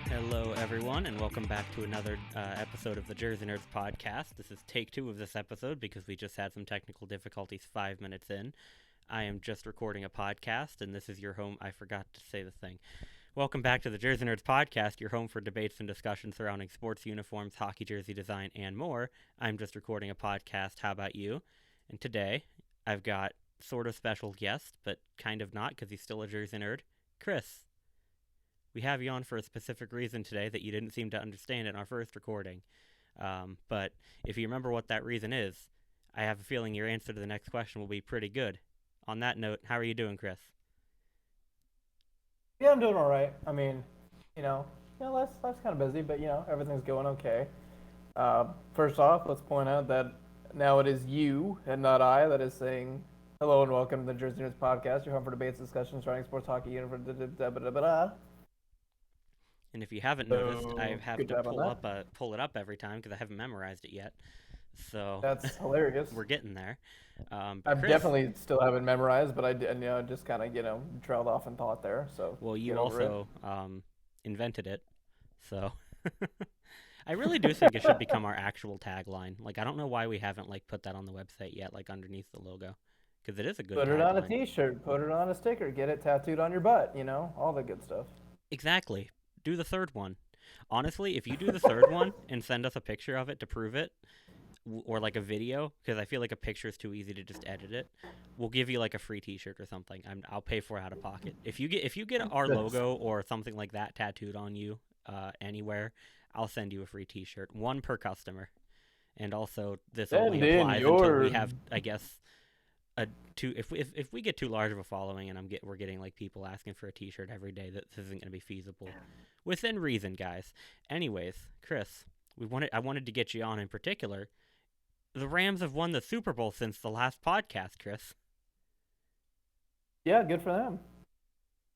Hello, everyone, and welcome back to another episode of the Jersey Nerds podcast. This is take 2 of this episode because we just had some technical difficulties 5 minutes in. I am just recording a podcast, and this is your home. I forgot to say the thing. Welcome back to the Jersey Nerds podcast, your home for debates and discussions surrounding sports uniforms, hockey jersey design, and more. I'm just recording a podcast. How about you? And today, I've got sort of special guest, but kind of not because he's still a Jersey Nerd, Chris. We have you on for a specific reason today that you didn't seem to understand in our first recording. But if you remember what that reason is, I have a feeling your answer to the next question will be pretty good. On that note, how are you doing, Chris? Yeah, I'm doing all right. I mean, life's kind of busy, but everything's going okay. First off, let's point out that now it is you and not I that is saying hello and welcome to the Jersey Nerds podcast, your home for debates, discussions surrounding sports, hockey, universe. And if you haven't noticed, I have good to job on pull it up every time because I haven't memorized it yet. So That's hilarious. we're getting there. I Chris, definitely still haven't memorized, but I did, just kind of trailed off in thought there. So well, you get over it. also invented it, so I really do think it should become our actual tagline. Like, I don't know why we haven't put that on the website yet, underneath the logo, because it is a good Put it on a tagline. T-shirt, put it on a sticker, get it tattooed on your butt. All the good stuff. Exactly. Do the third one. Honestly, if you do the third one and send us a picture of it to prove it, or a video, because I feel like a picture is too easy to just edit it, we'll give you a free T-shirt or something. I'll pay for it out of pocket. If you get our logo or something like that tattooed on you anywhere, I'll send you a free T-shirt, one per customer. And also, this only applies until we have, I guess, if we get too large of a following and we're getting people asking for a T-shirt every day, this isn't going to be feasible. Within reason, guys. Anyways, Chris, I wanted to get you on in particular. The Rams have won the Super Bowl since the last podcast, Chris. Yeah, good for them.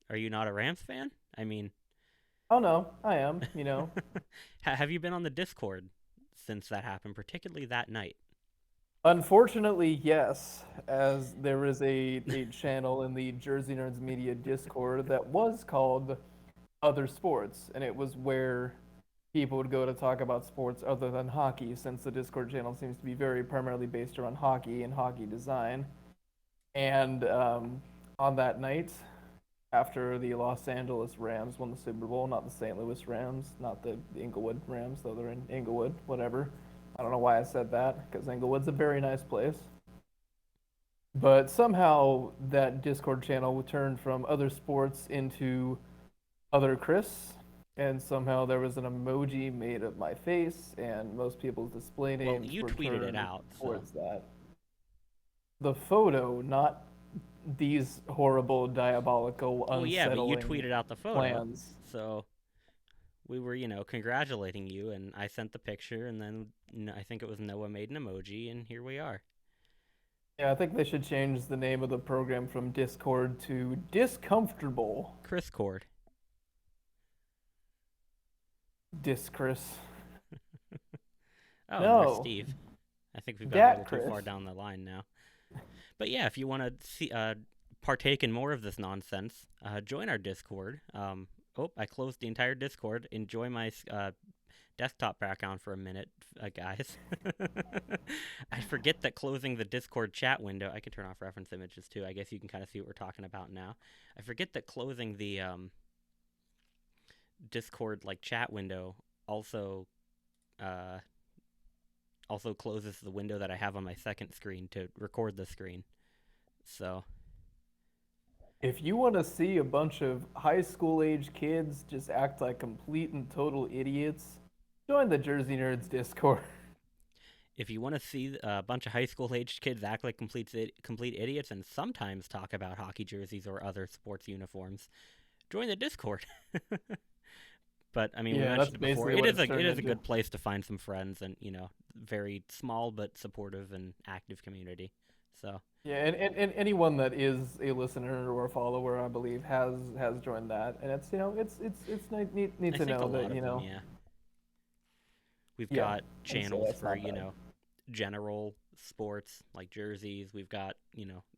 Are you not a Rams fan? I mean... Oh, no, I am, Have you been on the Discord since that happened, particularly that night? Unfortunately, yes, as there is a channel in the Jersey Nerds Media Discord that was called Other Sports, and it was where people would go to talk about sports other than hockey, since the Discord channel seems to be very primarily based around hockey and hockey design. And on that night, after the Los Angeles Rams won the Super Bowl, not the St. Louis Rams, not the Inglewood Rams, though they're in Inglewood, whatever. I don't know why I said that, because Inglewood's a very nice place. But somehow that Discord channel turned from Other Sports into Other Chris, and somehow there was an emoji made of my face, and most people's display names Well, you were tweeted it turned out, towards so. that. The photo, not these horrible, diabolical, Well, yeah, but you unsettling tweeted out the photo, plans. so we were, congratulating you, and I sent the picture, and then I think it was Noah made an emoji, and here we are. Yeah, I think they should change the name of the program from Discord to Discomfortable. Chris Cord. Chris. Oh, No. there's Steve. I think we've got Dat a little too far Chris. down the line now. But yeah, if you want to see, partake in more of this nonsense, join our Discord. I closed the entire Discord. Enjoy my desktop background for a minute, guys. I forget that closing the Discord chat window, I can turn off reference images too. I guess you can kind of see what we're talking about now. I forget that closing the Discord chat window also closes the window that I have on my second screen to record the screen. So If you want to see a bunch of high school age kids just act like complete and total idiots, join the Jersey Nerds Discord. if you want to see a bunch of high school aged kids act like complete idiots and sometimes talk about hockey jerseys or other sports uniforms, join the Discord. But I mean, we mentioned it before. It is a good place to find some friends and very small but supportive and active community. So Yeah, and anyone that is a listener or a follower, I believe, has joined that, and it's it's neat I to think a know lot that of them, yeah. We've Yeah, got and so channels that's for not bad. general sports like jerseys. We've got,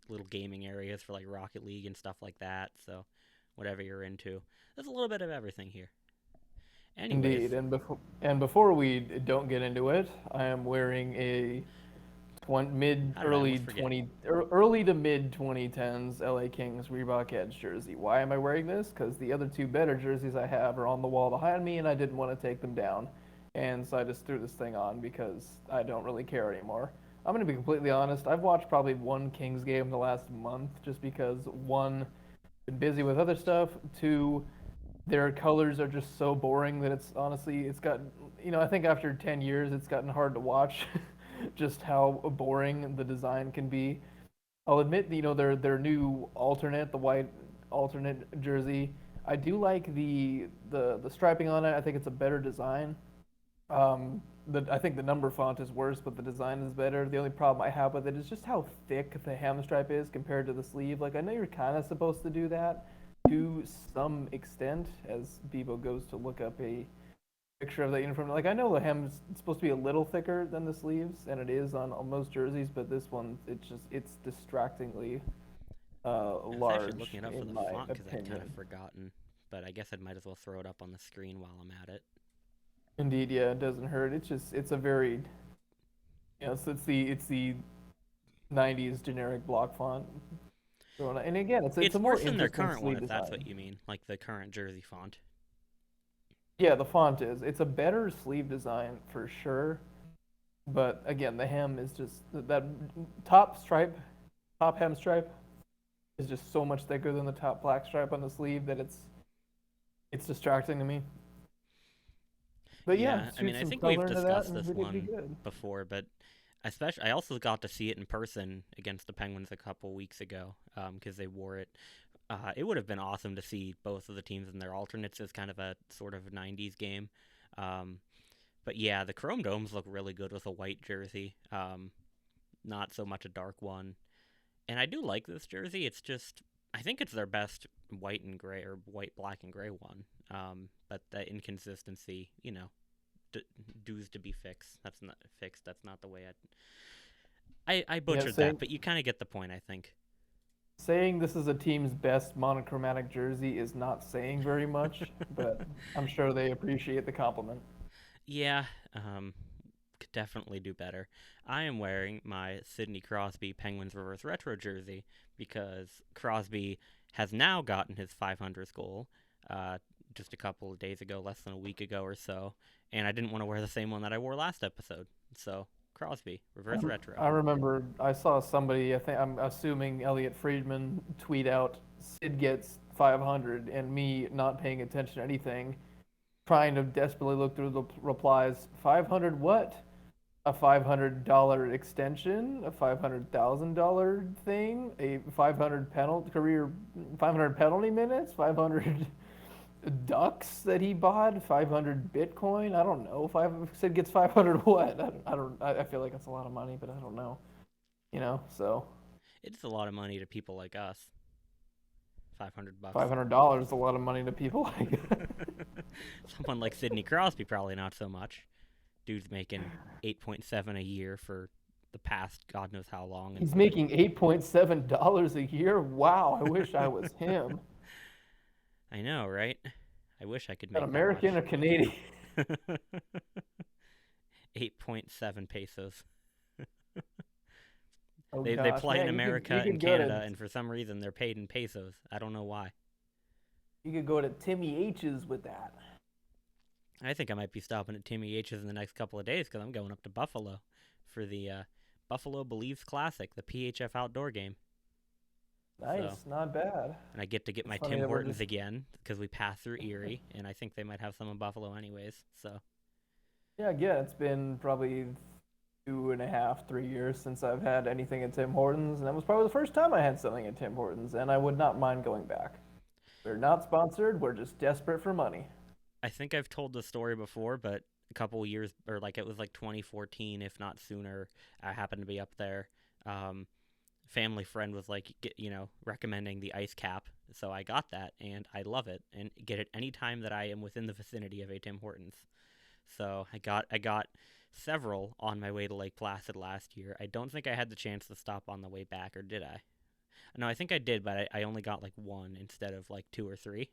little gaming areas for like Rocket League and stuff like that. So whatever you're into, there's a little bit of everything here. Anyways, Indeed, and before we don't get into it, I am wearing a how did I almost forget? early to mid 2010s LA Kings Reebok Edge jersey. Why am I wearing this? Because the other two better jerseys I have are on the wall behind me, and I didn't want to take them down, and so I just threw this thing on because I don't really care anymore. I'm gonna be completely honest. I've watched probably one Kings game in the last month, just because one, been busy with other stuff. Two, their colors are just so boring that it's honestly it's gotten, I think after 10 years it's gotten hard to watch just how boring the design can be. I'll admit, their new alternate, the white alternate jersey, I do like the striping on it. I think it's a better design. I think the number font is worse, but the design is better. The only problem I have with it is just how thick the hem stripe is compared to the sleeve. Like, I know you're kind of supposed to do that to some extent, as Bebo goes to look up a picture of the uniform. Like, I know the hem's supposed to be a little thicker than the sleeves, and it is on most jerseys, but this one, it's distractingly I was actually large, looking it up for in the my font because I'd kind of opinion. forgotten, but I guess I might as well throw it up on the screen while I'm at it. Indeed, yeah, it doesn't hurt. It's a very, it's the 90s generic block font. And again, it's It's a more worse than their interesting current one, sleeve if that's what design. you mean, like the current jersey font. Yeah, the font is. It's a better sleeve design for sure. But again, the hem is just that top stripe, top hem stripe is just so much thicker than the top black stripe on the sleeve that it's distracting to me. But yeah, Yeah, I mean, shoot I some think we've color into that discussed and this we'd be one good. before, but I also got to see it in person against the Penguins a couple weeks ago because they wore it. It would have been awesome to see both of the teams and their alternates as kind of a sort of 90s game. Um, but yeah, the Chrome Domes look really good with a white jersey, not so much a dark one. And I do like this jersey. It's just, I think it's their best white and gray or white, black, and gray one. But the inconsistency, d- dues to be fixed. That's not fixed. That's not the way I Yeah, butchered that, but you kind of get the point, I think. saying this is a team's best monochromatic jersey is not saying very much, but I'm sure they appreciate the compliment. Yeah, could definitely do better. I am wearing my Sidney Crosby Penguins Reverse Retro jersey because Crosby has now gotten his 500th goal uh, just a couple of days ago, less than a week ago or so, and I didn't want to wear the same one that I wore last episode. So, Crosby, Reverse Retro. I remember I saw somebody, I think I'm assuming Elliot Friedman, tweet out Sid gets 500 and me not paying attention to anything, trying to desperately look through the replies. 500 what? A $500 extension, a $500,000 thing, a 500 penalty career, 500 penalty minutes, 500 ducks that he bought, 500 Bitcoin. I don't know. Five Sid gets 500 what? I feel like that's a lot of money, but I don't know. So It's a lot of money to people like us. $500. $500 is a lot of money to people like. Someone like Sidney Crosby, probably not so much. Dude's making 8.7 a year for the past God knows how long. And He's making $8.7 a year. Wow, I wish I was him. I know, right? I wish I could An make that American much. or Canadian? 8.7 pesos. Oh They gosh, play in man, you America and could go to Canada, and for some reason they're paid in pesos. I don't know why. you could go to Timmy H's with that. I think I might be stopping at Timmy H's in the next couple of days because I'm going up to Buffalo for the Buffalo Believes Classic, the PHF outdoor game. So, Nice, not bad. and I get to get It's my funny Tim that we're Hortons just again because we pass through Erie, and I think they might have some in Buffalo anyways. So, yeah, again, it's been probably 2.5, 3 years since I've had anything at Tim Hortons, and that was probably the first time I had something at Tim Hortons, and I would not mind going back. We're not sponsored. We're just desperate for money. I think I've told this story before, but a couple years, or like it was like 2014, if not sooner, I happened to be up there. Um, Family friend was like, recommending the ice cap. So I got that, and I love it, and get it anytime that I am within the vicinity of a Tim Hortons. So I got several on my way to Lake Placid last year. I don't think I had the chance to stop on the way back, or did I? No, I think I did, but I only got like one instead of like two or three.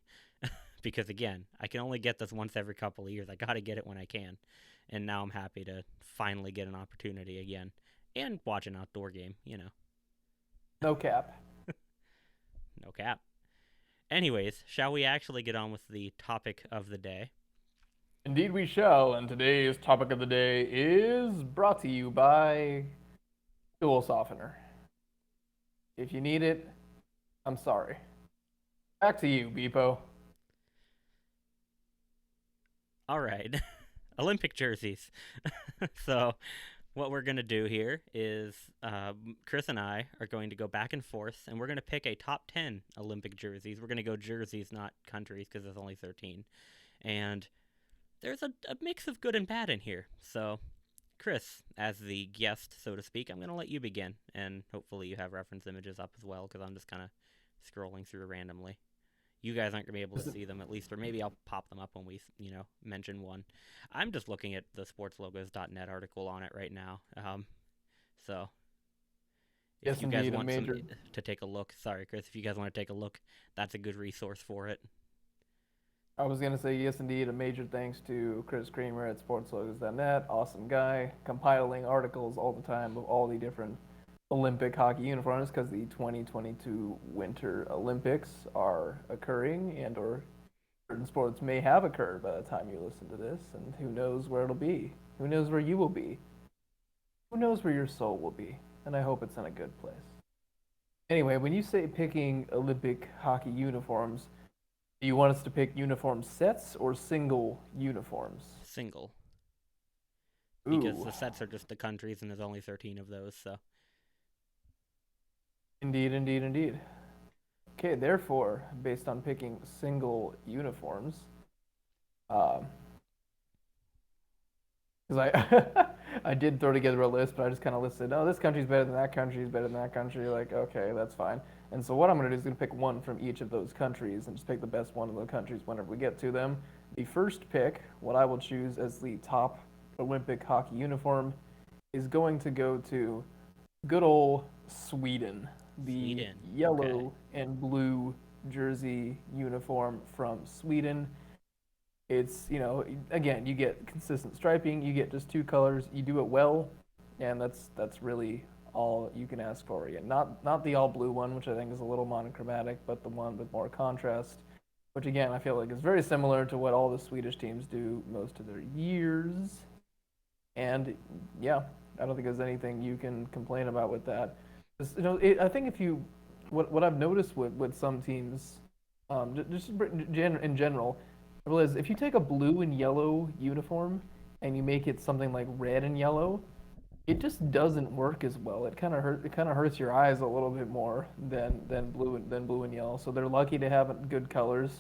Because again, I can only get this once every couple of years. I got to get it when I can. And now I'm happy to finally get an opportunity again and watch an outdoor game, you know. No cap. No cap. Anyways, shall we actually get on with the topic of the day? Indeed, we shall. And today's topic of the day is brought to you by Dual Softener. If you need it, I'm sorry. Back to you, Bpoe. All right. Olympic jerseys. So, what we're going to do here is Chris and I are going to go back and forth, and we're going to pick a top 10 Olympic jerseys. We're going to go jerseys, not countries, because there's only 13. And there's a mix of good and bad in here. So, Chris, as the guest, so to speak, I'm going to let you begin. And hopefully you have reference images up as well, because I'm just kind of scrolling through randomly. You guys aren't going to be able to see them at least, or maybe I'll pop them up when we, mention one. I'm just looking at the sportslogos.net article on it right now. So if Yes, you guys indeed, a want major. to take a look, sorry, Chris, if you guys want to take a look, that's a good resource for it. I was going to say, yes, indeed, a major thanks to Chris Creamer at sportslogos.net. Awesome guy, compiling articles all the time of all the different Olympic hockey uniforms because the 2022 Winter Olympics are occurring and or certain sports may have occurred by the time you listen to this, and who knows where it'll be. Who knows where you will be. Who knows where your soul will be. And I hope it's in a good place. Anyway, when you say picking Olympic hockey uniforms, do you want us to pick uniform sets or single uniforms? Single. Because Ooh, the sets are just the countries, and there's only 13 of those, so. indeed, indeed, indeed. Okay, therefore, based on picking single uniforms, because I I did throw together a list, but I just kind of listed, oh, this country's better than that country, is better than that country. Like, okay, that's fine. And so what I'm going to do is going to pick one from each of those countries and just pick the best one of the countries whenever we get to them. The first pick, what I will choose as the top Olympic hockey uniform, is going to go to good old Sweden. The Sweden. Okay. yellow and blue jersey uniform from Sweden. It's, again, you get consistent striping, you get just two colors, you do it well, and that's really all you can ask for. Yeah, not the all blue one, which I think is a little monochromatic, but the one with more contrast, which again I feel like is very similar to what all the Swedish teams do most of their years. And yeah, I don't think there's anything you can complain about with that. I think if you, what I've noticed with some teams, just in general, is if you take a blue and yellow uniform and you make it something like red and yellow, it just doesn't work as well. It kind of hurts your eyes a little bit more than blue and yellow. So they're lucky to have good colors.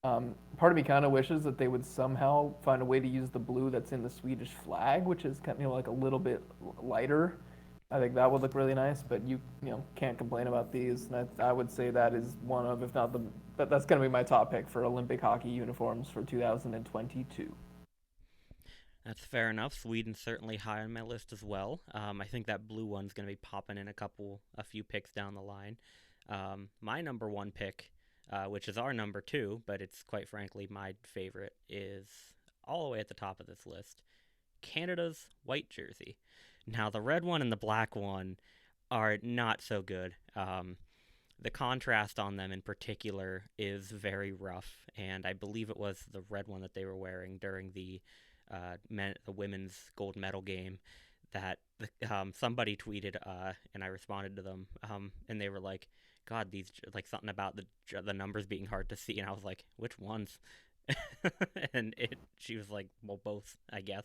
Part of me kind of wishes that they would somehow find a way to use the blue that's in the Swedish flag, which is kind of like a little bit lighter. I think that would look really nice, but you can't complain about these. And I would say that is one of, if not the, that's going to be my top pick for Olympic hockey uniforms for 2022. That's fair enough. Sweden's certainly high on my list as well. I think that blue one's going to be popping in a few picks down the line. My number one pick, which is our number two, but it's quite frankly my favorite, is all the way at the top of this list. Canada's white jersey. Now, the red one and the black one are not so good. The contrast on them in particular is very rough, and I believe it was the red one that they were wearing during the women's gold medal game that somebody tweeted, and I responded to them, and they were like, "God, these like something about the numbers being hard to see," and I was like, "Which ones?" And she was like, "Well, both, I guess."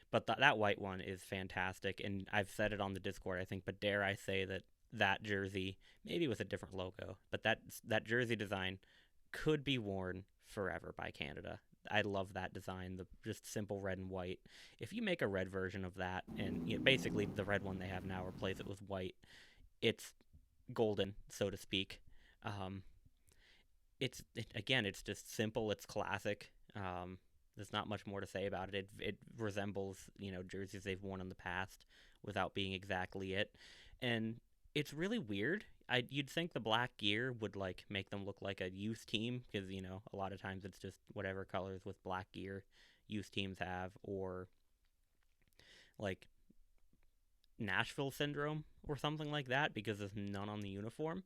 But that white one is fantastic, and I've said it on the Discord, I think, but dare I say that jersey, maybe with a different logo, but that jersey design could be worn forever by Canada. I love that design, the just simple red and white. If you make a red version of that, and basically the red one they have now replace it with white, it's golden, so to speak. Again, it's just simple, it's classic. There's not much more to say about it. It resembles, jerseys they've worn in the past without being exactly it. And it's really weird. You'd think the black gear would like make them look like a youth team because, a lot of times it's just whatever colors with black gear youth teams have, or like Nashville syndrome or something like that because there's none on the uniform.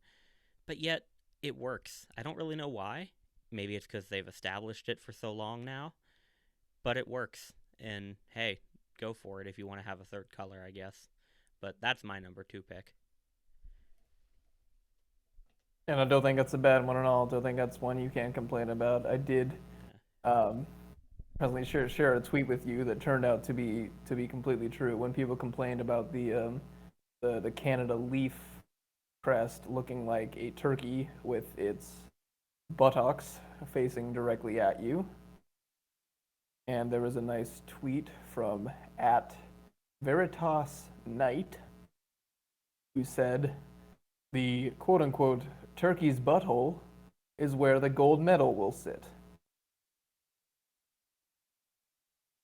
But yet it works. I don't really know why. Maybe it's because they've established it for so long now, but it works. And hey, go for it if you want to have a third color, I guess. But that's my number two pick. And I don't think that's a bad one at all. I don't think that's one you can't complain about. I did um, presently share a tweet with you that turned out to be completely true. When people complained about the Canada leaf crest looking like a turkey with its buttocks facing directly at you, and there was a nice tweet from at Veritas Knight who said the quote unquote turkey's butthole is where the gold medal will sit.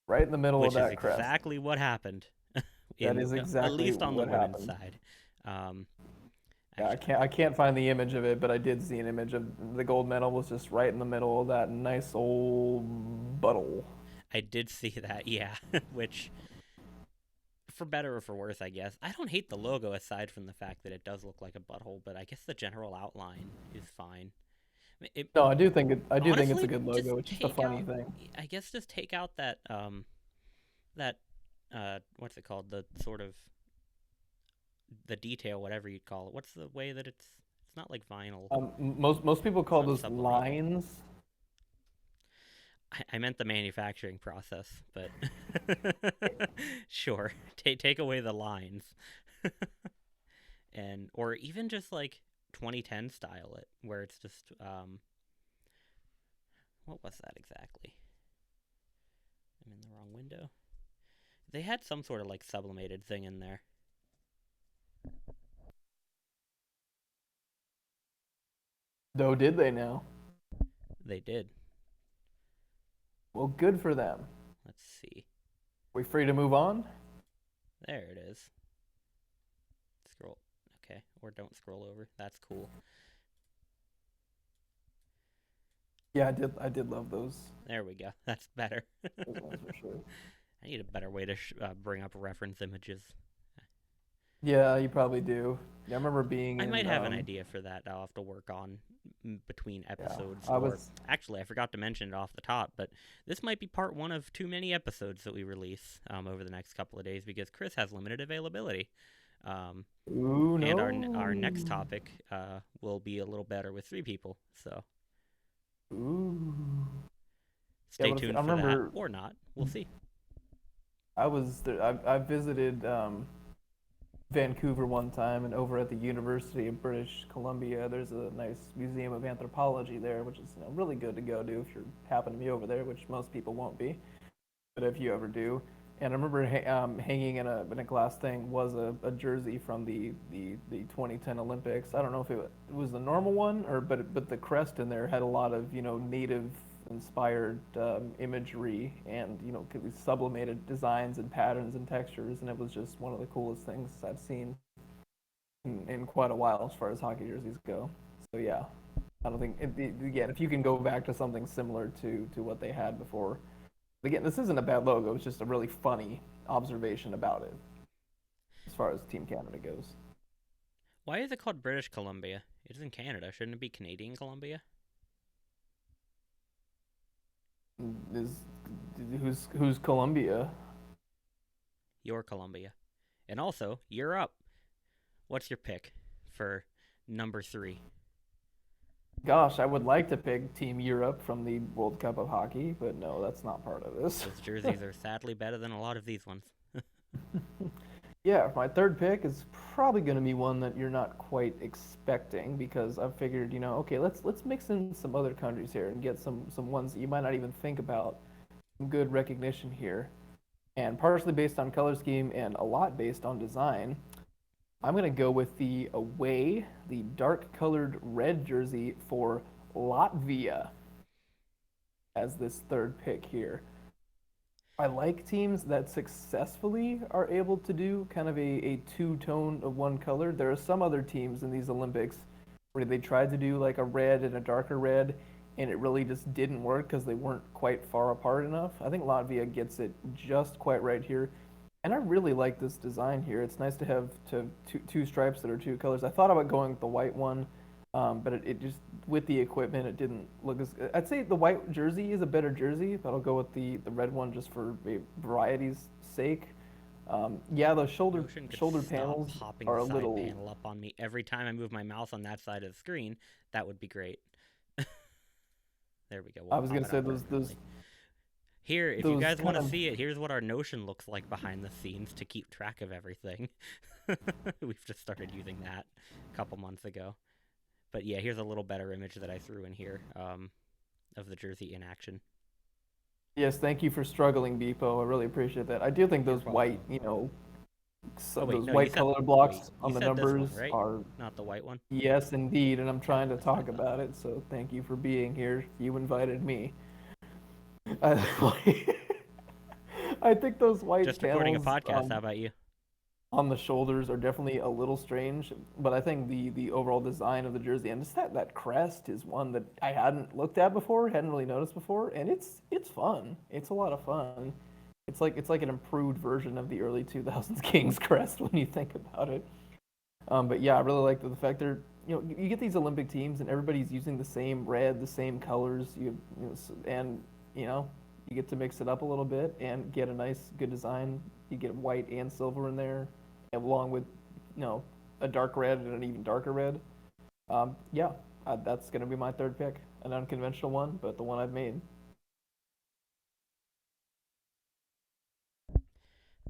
Right in the middle of Which is that crest. exactly what happened. That is At exactly least on the what women's happened. side. Um, Yeah, I can't find the image of it, but I did see an image of the gold medal was just right in the middle of that nice old butthole. I did see that, yeah. Which, for better or for worse, I guess. I don't hate the logo aside from the fact that it does look like a butthole, but I guess the general outline is fine. It No, I do think it's a honestly good just logo. It's just a take funny out. thing. I guess just take out that what's it called? The sort of the detail, whatever you'd call it. What's the way that it's not like vinyl. Most people It's call not those sublimate. lines. I meant the manufacturing process, but sure. Take away the lines, and or even just like 2010 style it, where it's just what was that exactly? I'm in the wrong window. They had some sort of like sublimated thing in there. Though, did they now? They did. Well, good for them. Let's see. We free to move on? There it is. Scroll. Okay, or don't scroll over. That's cool. Yeah, I did love those. There we go. That's better. Those ones for sure. I need a better way to bring up reference images. Yeah, you probably do. Yeah, I remember being I might in. have an idea for that. I'll have to work on between Yeah, episodes. I Or was. actually, I forgot to mention it off the top, but this might be part one of too many episodes that we release over the next couple of days because Chris has limited availability. Um, Ooh, and no. our next topic will be a little better with three people. So Ooh. Yeah, stay but I tuned for that, remember or not. We'll see. I was there. I visited Vancouver one time, and over at the University of British Columbia, there's a nice museum of anthropology there, which is really good to go to if you happen to be over there, which most people won't be, but if you ever do. And I remember hanging in a glass thing was a jersey from the 2010 Olympics. I don't know if it was the normal one or but the crest in there had a lot of native inspired imagery and sublimated designs and patterns and textures, and it was just one of the coolest things I've seen in quite a while as far as hockey jerseys go. So yeah, I don't think again if you can go back to something similar to what they had before. Again, this isn't a bad logo. It's just a really funny observation about it as far as Team Canada goes. Why is it called British Columbia? It's in Canada. Shouldn't it be Canadian Columbia? Is who's Columbia? Your Columbia. And also, you're up. What's your pick for number three? Gosh, I would like to pick Team Europe from the World Cup of Hockey, but no, that's not part of this. Those jerseys are sadly better than a lot of these ones. Yeah, my third pick is probably going to be one that you're not quite expecting because I've figured, okay, let's mix in some other countries here and get some ones that you might not even think about. Some good recognition here, and partially based on color scheme and a lot based on design. I'm going to go with the dark colored red jersey for Latvia as this third pick here. I like teams that successfully are able to do kind of a two-tone of one color. There are some other teams in these Olympics where they tried to do like a red and a darker red, and it really just didn't work because they weren't quite far apart enough. I think Latvia gets it just quite right here. And I really like this design here. It's nice to have two stripes that are two colors. I thought about going with the white one, but it just with the equipment it didn't look as good. I'd say the white jersey is a better jersey, but I'll go with the red one just for variety's sake. Yeah, those Notion could shoulder stop panels popping are the a side little. panel up on me every time I move my mouse on that side of the screen. That would be great. There we go. We'll I was pop gonna it say up permanently. Here, if you those guys want kind to of see it, here's what our Notion looks like behind the scenes to keep track of everything. We've just started using that a couple months ago. But yeah, here's a little better image that I threw in here of the jersey in action. yes, thank you for struggling, Bpoe. I really appreciate that. I do think You're those white, welcome. so Oh wait, those no, you white said color wait, blocks you on the said this numbers one, right? are Not the white one. yes, indeed, and I'm Yep, trying to that's what I talk thought. about it. So thank you for being here. You invited me. I, I think those white Just recording a panels podcast. How about you? on the shoulders are definitely a little strange, but I think the overall design of the jersey and just that crest is one that I hadn't looked at before, hadn't really noticed before, and it's fun. It's a lot of fun. It's like an improved version of the early 2000s Kings crest when you think about it. But yeah, I really like the fact they're you get these Olympic teams and everybody's using the same red, the same colors. And you know you get to mix it up a little bit and get a nice good design. You get white and silver in there, along with you know a dark red and an even darker red. Yeah, that's gonna be my third pick, an unconventional one, but the one I've made.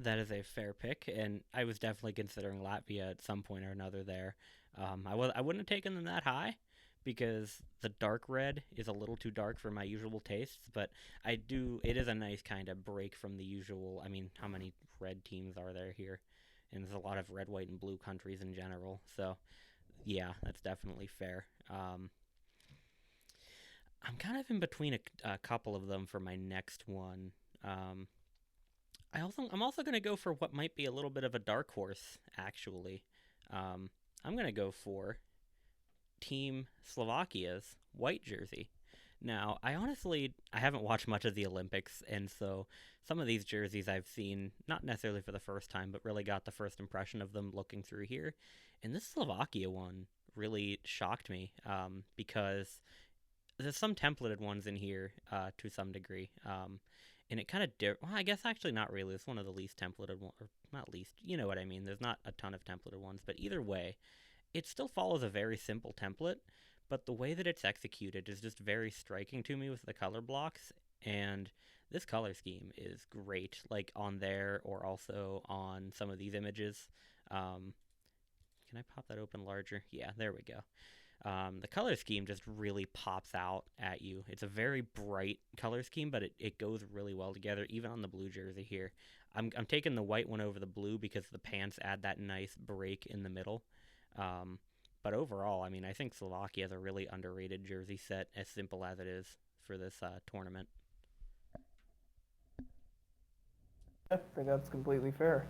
That is a fair pick, and I was definitely considering Latvia at some point or another there. I wouldn't have taken them that high because the dark red is a little too dark for my usual tastes, but I do. It is a nice kind of break from the usual. I mean, how many red teams are there here? And there's a lot of red, white, and blue countries in general. So yeah, that's definitely fair. I'm kind of in between a couple of them for my next one. Um, I'm also gonna go for what might be a little bit of a dark horse. Actually, um, I'm gonna go for Team Slovakia's white jersey. Now, I haven't watched much of the Olympics, and so some of these jerseys I've seen not necessarily for the first time, but really got the first impression of them looking through here. And this Slovakia one really shocked me because there's some templated ones in here to some degree. And it kind of well, I guess actually not really. It's one of the least templated one, or not least. You know what I mean? There's not a ton of templated ones, but either way, it still follows a very simple template. But the way that it's executed is just very striking to me with the color blocks, and this color scheme is great. Like on there, or also on some of these images. Um, can I pop that open larger? Yeah, there we go. The color scheme just really pops out at you. It's a very bright color scheme, but it goes really well together, even on the blue jersey here. I'm taking the white one over the blue because the pants add that nice break in the middle. Um, but overall, I mean, I think Slovakia is a really underrated jersey set, as simple as it is for this tournament. I think that's completely fair.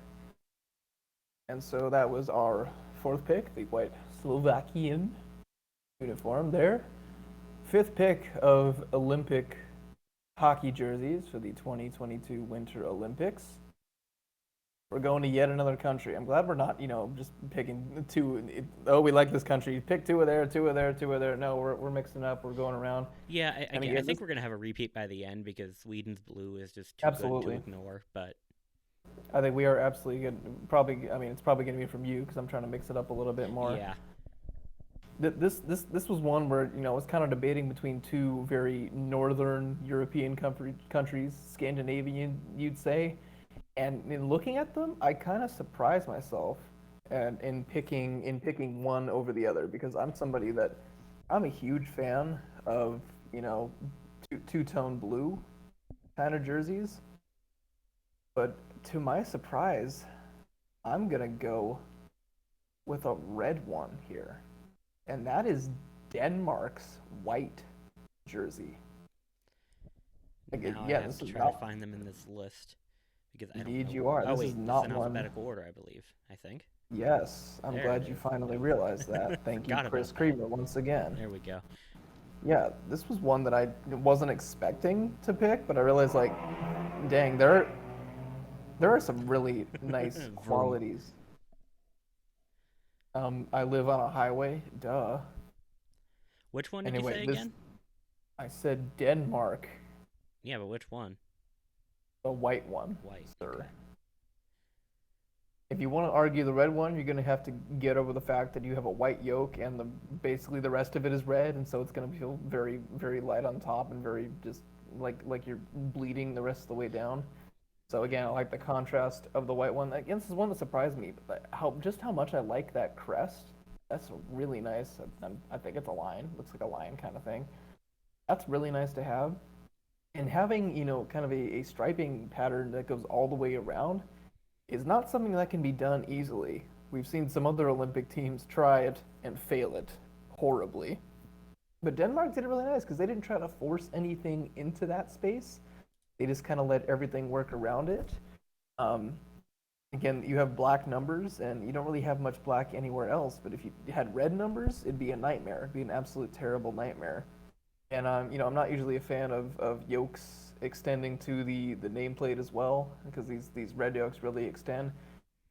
And so that was our fourth pick, the white Slovakian uniform there. Fifth pick of Olympic hockey jerseys for the 2022 Winter Olympics. We're going to yet another country. I'm glad we're not, just picking two. Oh, we like this country. Pick two of there, two of there, two of there. No, we're mixing up. We're going around. Yeah, And I again, think this we're gonna have a repeat by the end because Sweden's blue is just too good to absolutely. ignore. But I think we are absolutely good. Probably, I mean, it's probably going to be from you because I'm trying to mix it up a little bit more. yeah, This was one where I was kind of debating between two very northern European countries, Scandinavian, you'd say, and in looking at them, I kind of surprised myself and in picking one over the other because I'm somebody that I'm a huge fan of you know two-tone blue kind of jerseys, but to my surprise, I'm gonna go with a red one here, and that is Denmark's white jersey. Now I Yeah, have this to is try to not. find them in this list because I don't Indeed, know. you are. Oh This is wait, this is not in one. alphabetical order, I believe. I think. Yes, I'm There it glad you is. finally realized that. Thank you, Forgot Chris about that. Creamer, once again. There we go. Yeah, this was one that I wasn't expecting to pick, but I realized, like, dang, there are some really nice Vroom. qualities. I live on a highway, duh. Which one did you Anyway, say this again? I said Denmark, Yeah, but which one? the white one, White. sir. Okay. If you want to argue the red one, you're gonna have to get over the fact that you have a white yolk and basically the rest of it is red, and so it's gonna feel very, very light on top and very just like you're bleeding the rest of the way down. So again, I like the contrast of the white one. Again, this is one that surprised me, but how much I like that crest. That's really nice. I think it's a lion. Looks like a lion kind of thing. That's really nice to have. And having, kind of a striping pattern that goes all the way around is not something that can be done easily. We've seen some other Olympic teams try it and fail it horribly. But Denmark did it really nice because they didn't try to force anything into that space. They just kind of let everything work around it. Um, Again, you have black numbers, and you don't really have much black anywhere else. But if you had red numbers, it'd be a nightmare. It'd be an absolute terrible nightmare. And I'm not usually a fan of yolks extending to the nameplate as well, because these red yolks really extend.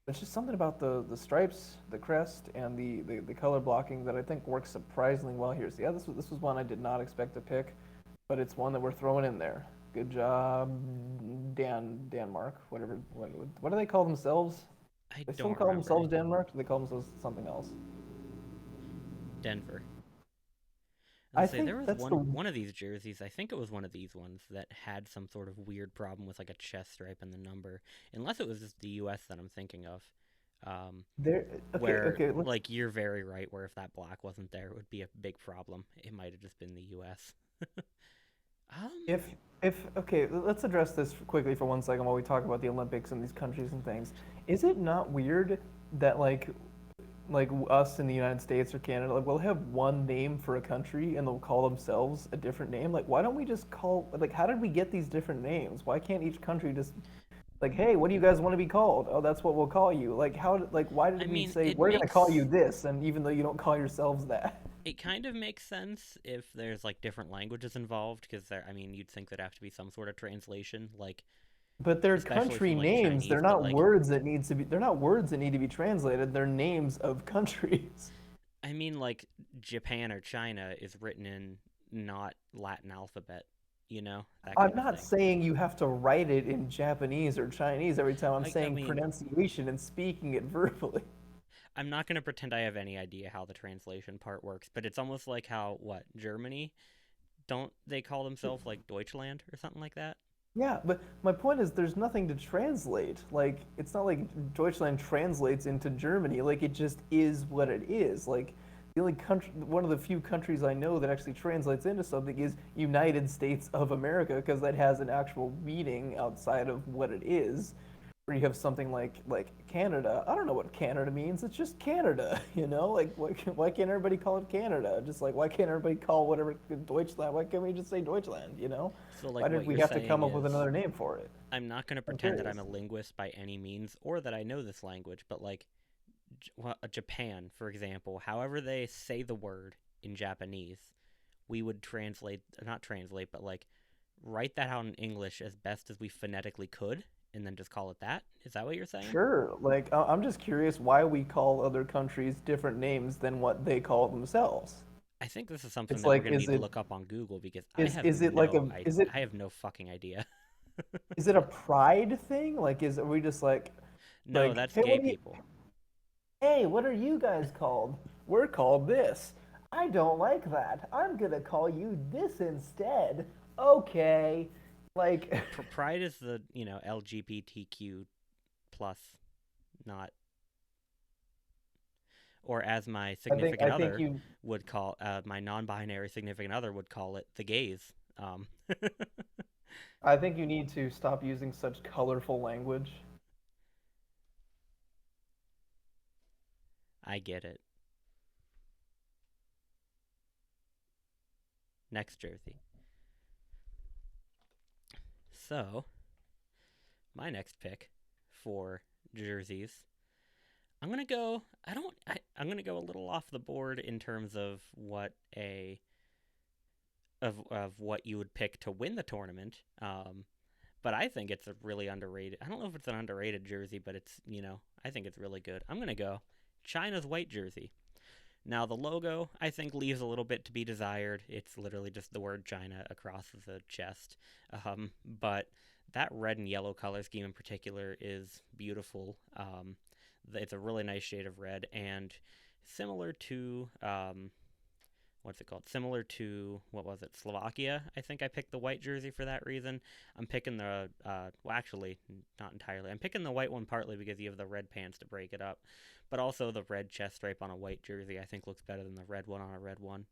There's just something about the stripes, the crest, and the color blocking that I think works surprisingly well here. So yeah, this was one I did not expect to pick, but it's one that we're throwing in there. Good job, Denmark. What do they call themselves? I They still don't call remember. themselves Denmark? Or do they call themselves something else? Denver. I Let's say think there was that's one of these jerseys. I think it was one of these ones that had some sort of weird problem with like a chest stripe and the number, unless it was just the U.S. that I'm thinking of. Um, there. Okay, where okay. Let's like you're very right. Where if that black wasn't there, it would be a big problem. It might have just been the U.S. um, If if okay, let's address this quickly for 1 second while we talk about the Olympics and these countries and things. Is it not weird that like us in the United States or Canada, like we'll have one name for a country and they'll call themselves a different name? Like why don't we just call like how did we get these different names? Why can't each country just like, hey, what do you guys want to be called? Oh, that's what we'll call you. Like like why I did we mean, say it we're gonna call you makes this and even though you don't call yourselves that? it kind of makes sense if there's like different languages involved, because there. I mean, you'd think there'd have to be some sort of translation, like But they're especially country from like names. Chinese, They're but not like words that need to be. They're not words that need to be translated. They're names of countries. I mean, like Japan or China is written in not Latin alphabet, that I'm kind of not thing. saying you have to write it in Japanese or Chinese every time. I'm I saying mean, pronunciation and speaking it verbally. I'm not gonna pretend I have any idea how the translation part works, but it's almost like how what Germany don't they call themselves like Deutschland or something like that? Yeah, but my point is there's nothing to translate. Like it's not like Deutschland translates into Germany. Like it just is what it is. Like the only country, one of the few countries I know that actually translates into something is United States of America because that has an actual meaning outside of what it is. Where you have something like Canada. I don't know what Canada means. It's just Canada, you know? Like why can't everybody call it Canada? Just like why can't everybody call whatever Deutschland? Why can't we just say Deutschland, you know? So like Why what did we you're have to saying come up with is another name for it? I'm not gonna I'm pretend that I'm curious. a linguist by any means or that I know this language, but like Japan, for example, however they say the word in Japanese, we would not translate, but like write that out in English as best as we phonetically could, and then just call it that. Is that what you're saying? Sure. Like I'm just curious why we call other countries different names than what they call themselves. I think this is something It's that we're like gonna need to look up on Google because is it like a I have no fucking idea. is it a pride thing? Like are we just No, that's hey gay people. what are you guys called? We're called this. I don't like that. I'm gonna call you this instead. Okay. Like Pride is the LGBTQ plus, not, or as my significant I think other you would call my non-binary significant other would call it the gays. I think you need to stop using such colorful language. I get it. Next jersey. So, my next pick for jerseys, I'm gonna go. I'm gonna go a little off the board in terms of what you would pick to win the tournament. But I think it's a really underrated. I don't know if it's an underrated jersey, but I think it's really good. I'm gonna go China's white jersey. Now the logo, I think, leaves a little bit to be desired. It's literally just the word China across the chest. But that red and yellow color scheme in particular is beautiful. It's a really nice shade of red and similar to what's it called? Similar to, what was it, Slovakia? I think I picked the white jersey for that reason. I'm picking well, actually, not entirely. I'm picking the white one partly because you have the red pants to break it up, but also the red chest stripe on a white jersey I think looks better than the red one on a red one.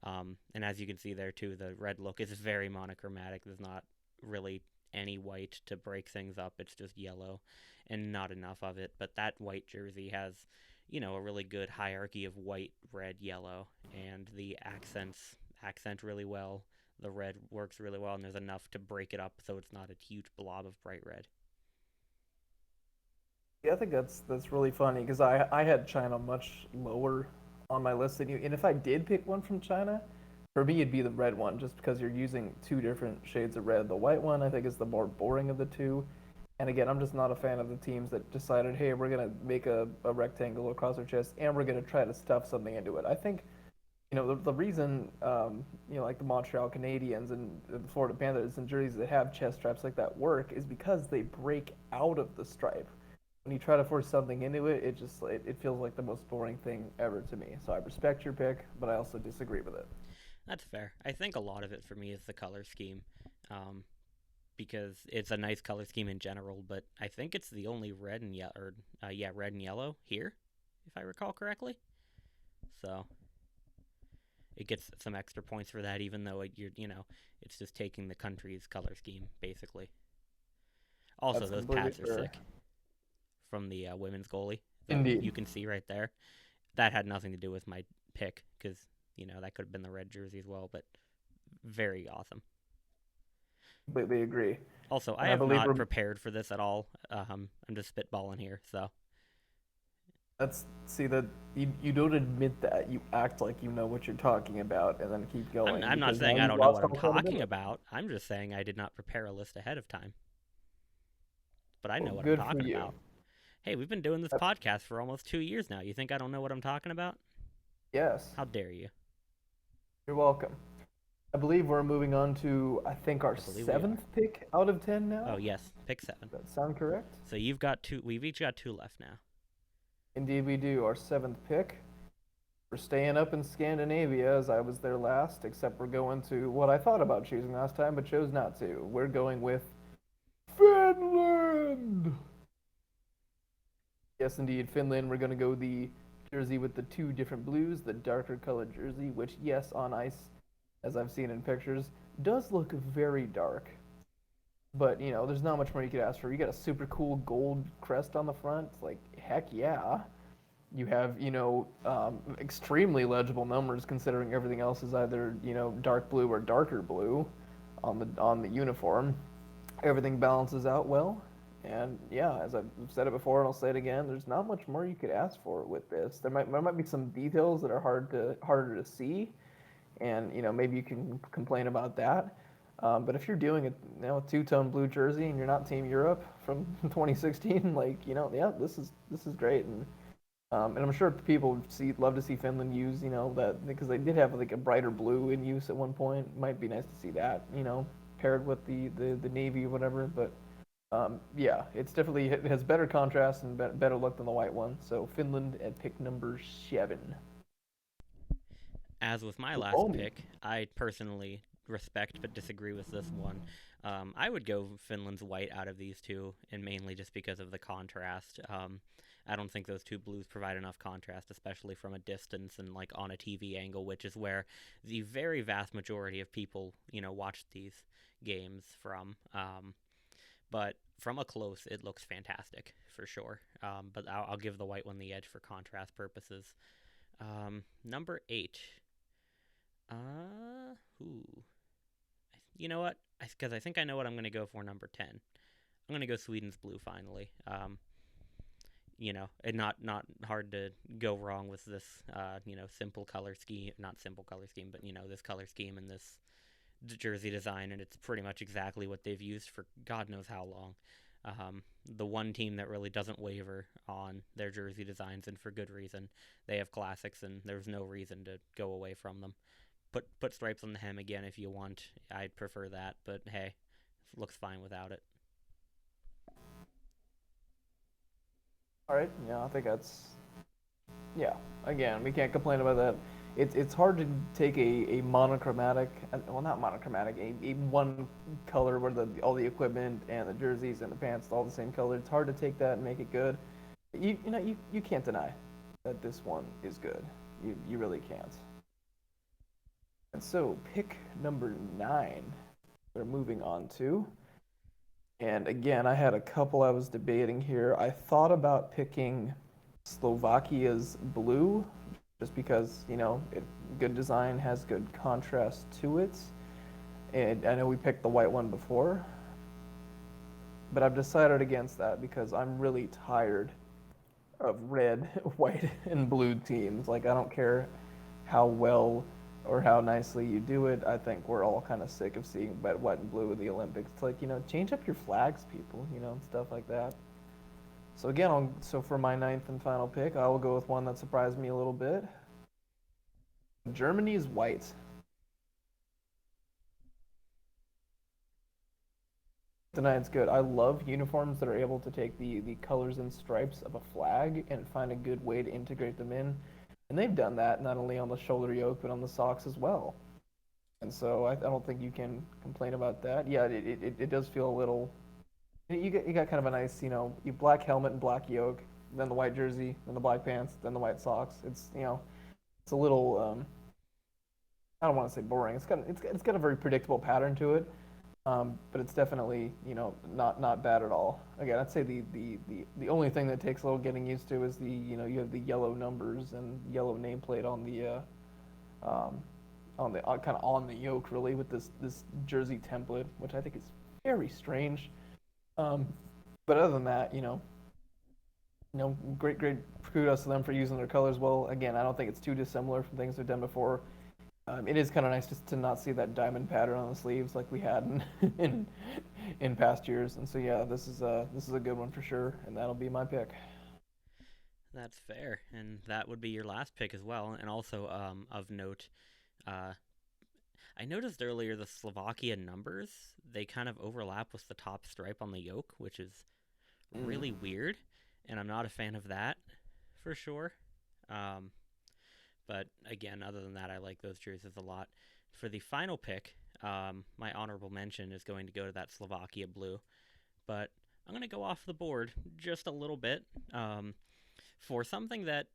And as you can see there too, the red look is very monochromatic. There's not really any white to break things up. It's just yellow and not enough of it. But that white jersey has a really good hierarchy of white, red, yellow, and the accent really well. The red works really well, and there's enough to break it up so it's not a huge blob of bright red. Yeah, I think that's really funny because I had China much lower on my list than you. And if I did pick one from China, for me it'd be the red one, just because you're using two different shades of red. The white one I think is the more boring of the two. And again, I'm just not a fan of the teams that decided, hey, we're gonna make a rectangle across our chest and we're gonna try to stuff something into it. I think the reason like the Montreal Canadiens and the Florida Panthers and jerseys that have chest straps like that work is because they break out of the stripe. When you try to force something into it, it feels like the most boring thing ever to me. So I respect your pick, but I also disagree with it. That's fair. I think a lot of it for me is the color scheme. Um, because it's a nice color scheme in general, but I think it's the only red and yellow, red and yellow here, if I recall correctly. So it gets some extra points for that, even though it's just taking the country's color scheme basically. Also, That's those completely pads are fair. sick from the women's goalie. Indeed. You can see right there. That had nothing to do with my pick because that could have been the red jersey as well, but very awesome. Completely agree. Also, I And I have believe not we're prepared for this at all. I'm just spitballing here, so That's see that you don't admit that. You act like you know what you're talking about and then keep I'm going I'm not because now saying I you've don't know lost what I'm all talking credibility. about. I'm just saying I did not prepare a list ahead of time, but I Well, know what I'm good for talking you. about. Hey, we've been doing this Uh, podcast for almost 2 years now. You think I don't know what I'm talking about? yes, How dare you? you're welcome. I believe we're moving on to I think our I believe we are. seventh pick out of 10 Oh now. yes, pick seven. Does that sound correct? So you've got two. We've each got two left now. Indeed, we do. Our seventh pick. We're staying up in Scandinavia as I was there last, except we're going to what I thought about choosing last time but chose not to. We're going with Finland. Yes, indeed, Finland. We're going to go the jersey with the two different blues, the darker colored jersey, which, yes, on ice, as I've seen in pictures, does look very dark. But, there's not much more you could ask for. You got a super cool gold crest on the front. It's like, heck yeah. You have, extremely legible numbers considering everything else is either, dark blue or darker blue on the uniform. Everything balances out well. And yeah, as I've said it before and I'll say it again, there's not much more you could ask for with this. There might be some details that are harder to see, and maybe you can complain about that. But if you're doing a two-tone blue jersey and you're not Team Europe from 2016, like yeah, this is great, and I'm sure people love to see Finland use that because they did have like a brighter blue in use at one point. Might be nice to see that paired with the navy or whatever, but yeah, it has better contrast and better look than the white one. So Finland at pick number 7. As with my last Oni. pick, I personally respect but disagree with this one. I would go Finland's white out of these two, and mainly just because of the contrast. I don't think those two blues provide enough contrast, especially from a distance and like on a TV angle, which is where the very vast majority of people, watch these games from. But from a close, it looks fantastic for sure. But I'll give the white one the edge for contrast purposes. Number 8. Ooh. You know what? Because I think I know what I'm going to go for number 10. I'm going to go Sweden's blue finally. And not hard to go wrong with this, simple color scheme, not simple color scheme, but this color scheme and this jersey design, and it's pretty much exactly what they've used for God knows how long. The one team that really doesn't waver on their jersey designs, and for good reason. They have classics, and there's no reason to go away from them. Put stripes on the hem again if you want. I'd prefer that, but hey, it looks fine without it. All right, yeah, I think that's yeah. Again, we can't complain about that. It's hard to take a monochromatic, well, not monochromatic, a one color where all the equipment and the jerseys and the pants all the same color. It's hard to take that and make it good. You can't deny that this one is good. You really can't. And so pick number 9. We're moving on to. And again, I had a couple I was debating here. I thought about picking Slovakia's blue, just because, good design has good contrast to it. And I know we picked the white one before, but I've decided against that because I'm really tired of red, white, and blue teams. Like, I don't care how well or how nicely you do it. I think we're all kind of sick of seeing red, white, and blue in the Olympics. It's like, change up your flags, people, and stuff like that. So again, so for my ninth and final pick, I will go with one that surprised me a little bit. Germany's white. Tonight's good. I love uniforms that are able to take the colors and stripes of a flag and find a good way to integrate them in. And they've done that not only on the shoulder yoke, but on the socks as well. And so I don't think you can complain about that. Yeah, it does feel a little. You got kind of a nice, you black helmet and black yoke, then the white jersey, then the black pants, then the white socks. It's a little. I don't want to say boring. It's got a very predictable pattern to it. But it's definitely, not bad at all. Again, I'd say the only thing that takes a little getting used to is you have the yellow numbers and yellow nameplate um, on the kind of on the yoke really with this jersey template, which I think is very strange. Um, but other than that, great kudos to them for using their colors well. Again, I don't think it's too dissimilar from things they've done before. It is kind of nice just to not see that diamond pattern on the sleeves like we had in past years. And so yeah, this is a good one for sure, and that'll be my pick. That's fair, and that would be your last pick as well. And also, of note, uh, I noticed earlier the Slovakia numbers, they kind of overlap with the top stripe on the yoke, which is Mm. really weird, and I'm not a fan of that for sure. Um, but again, other than that, I like those jerseys a lot. For the final pick, my honorable mention is going to go to that Slovakia blue, but I'm going to go off the board just a little bit for something that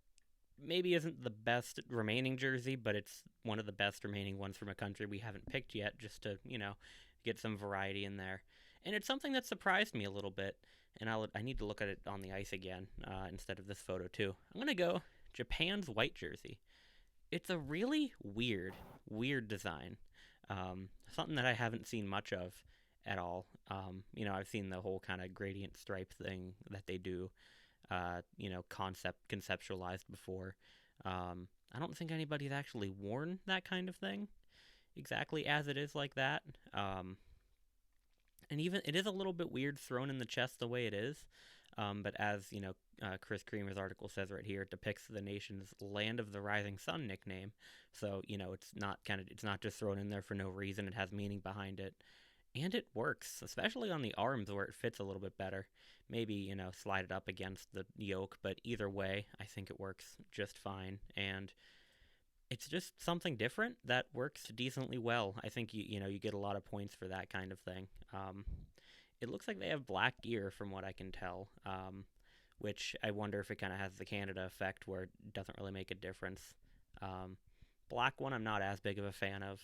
maybe isn't the best remaining jersey, but it's one of the best remaining ones from a country we haven't picked yet, just to get some variety in there. And it's something that surprised me a little bit, and I need to look at it on the ice again instead of this photo too. I'm gonna go Japan's white jersey. It's a really weird design. Something that I haven't seen much of at all. I've seen the whole kind of gradient stripe thing that they do conceptualized before. I don't think anybody's actually worn that kind of thing exactly as it is like that. And even it is a little bit weird thrown in the chest the way it is. But as Chris Creamer's article says right here, it depicts the nation's "Land of the Rising Sun" nickname. So it's not just thrown in there for no reason. It has meaning behind it, and it works, especially on the arms where it fits a little bit better. Maybe slide it up against the yoke, but either way, I think it works just fine. And it's just something different that works decently well. I think you get a lot of points for that kind of thing. It looks like they have black gear from what I can tell, which I wonder if it kind of has the Canada effect where it doesn't really make a difference. Um, Black one I'm not as big of a fan of.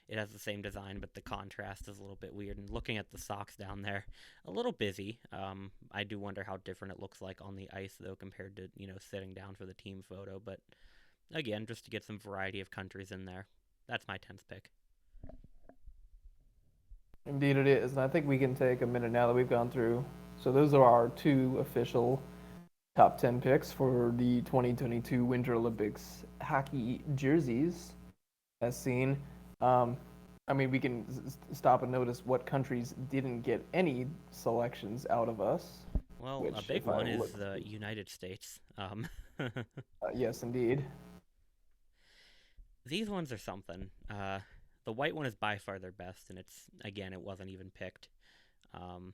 It has the same design, but the contrast is a little bit weird. And looking at the socks down there, a little busy. I do wonder how different it looks like on the ice, though, compared to sitting down for the team photo. But again, just to get some variety of countries in there, that's my 10th pick. Indeed, it is. And I think we can take a minute now that we've gone through. So those are our two official top 10 picks for the 2022 Winter Olympics hockey jerseys, as seen. Um, I mean, we can stop and notice what countries didn't get any selections out of us, Well, a which, big if I one is look, the United States. yes, indeed. These ones are something. The white one is by far their best, and it wasn't even picked. Um,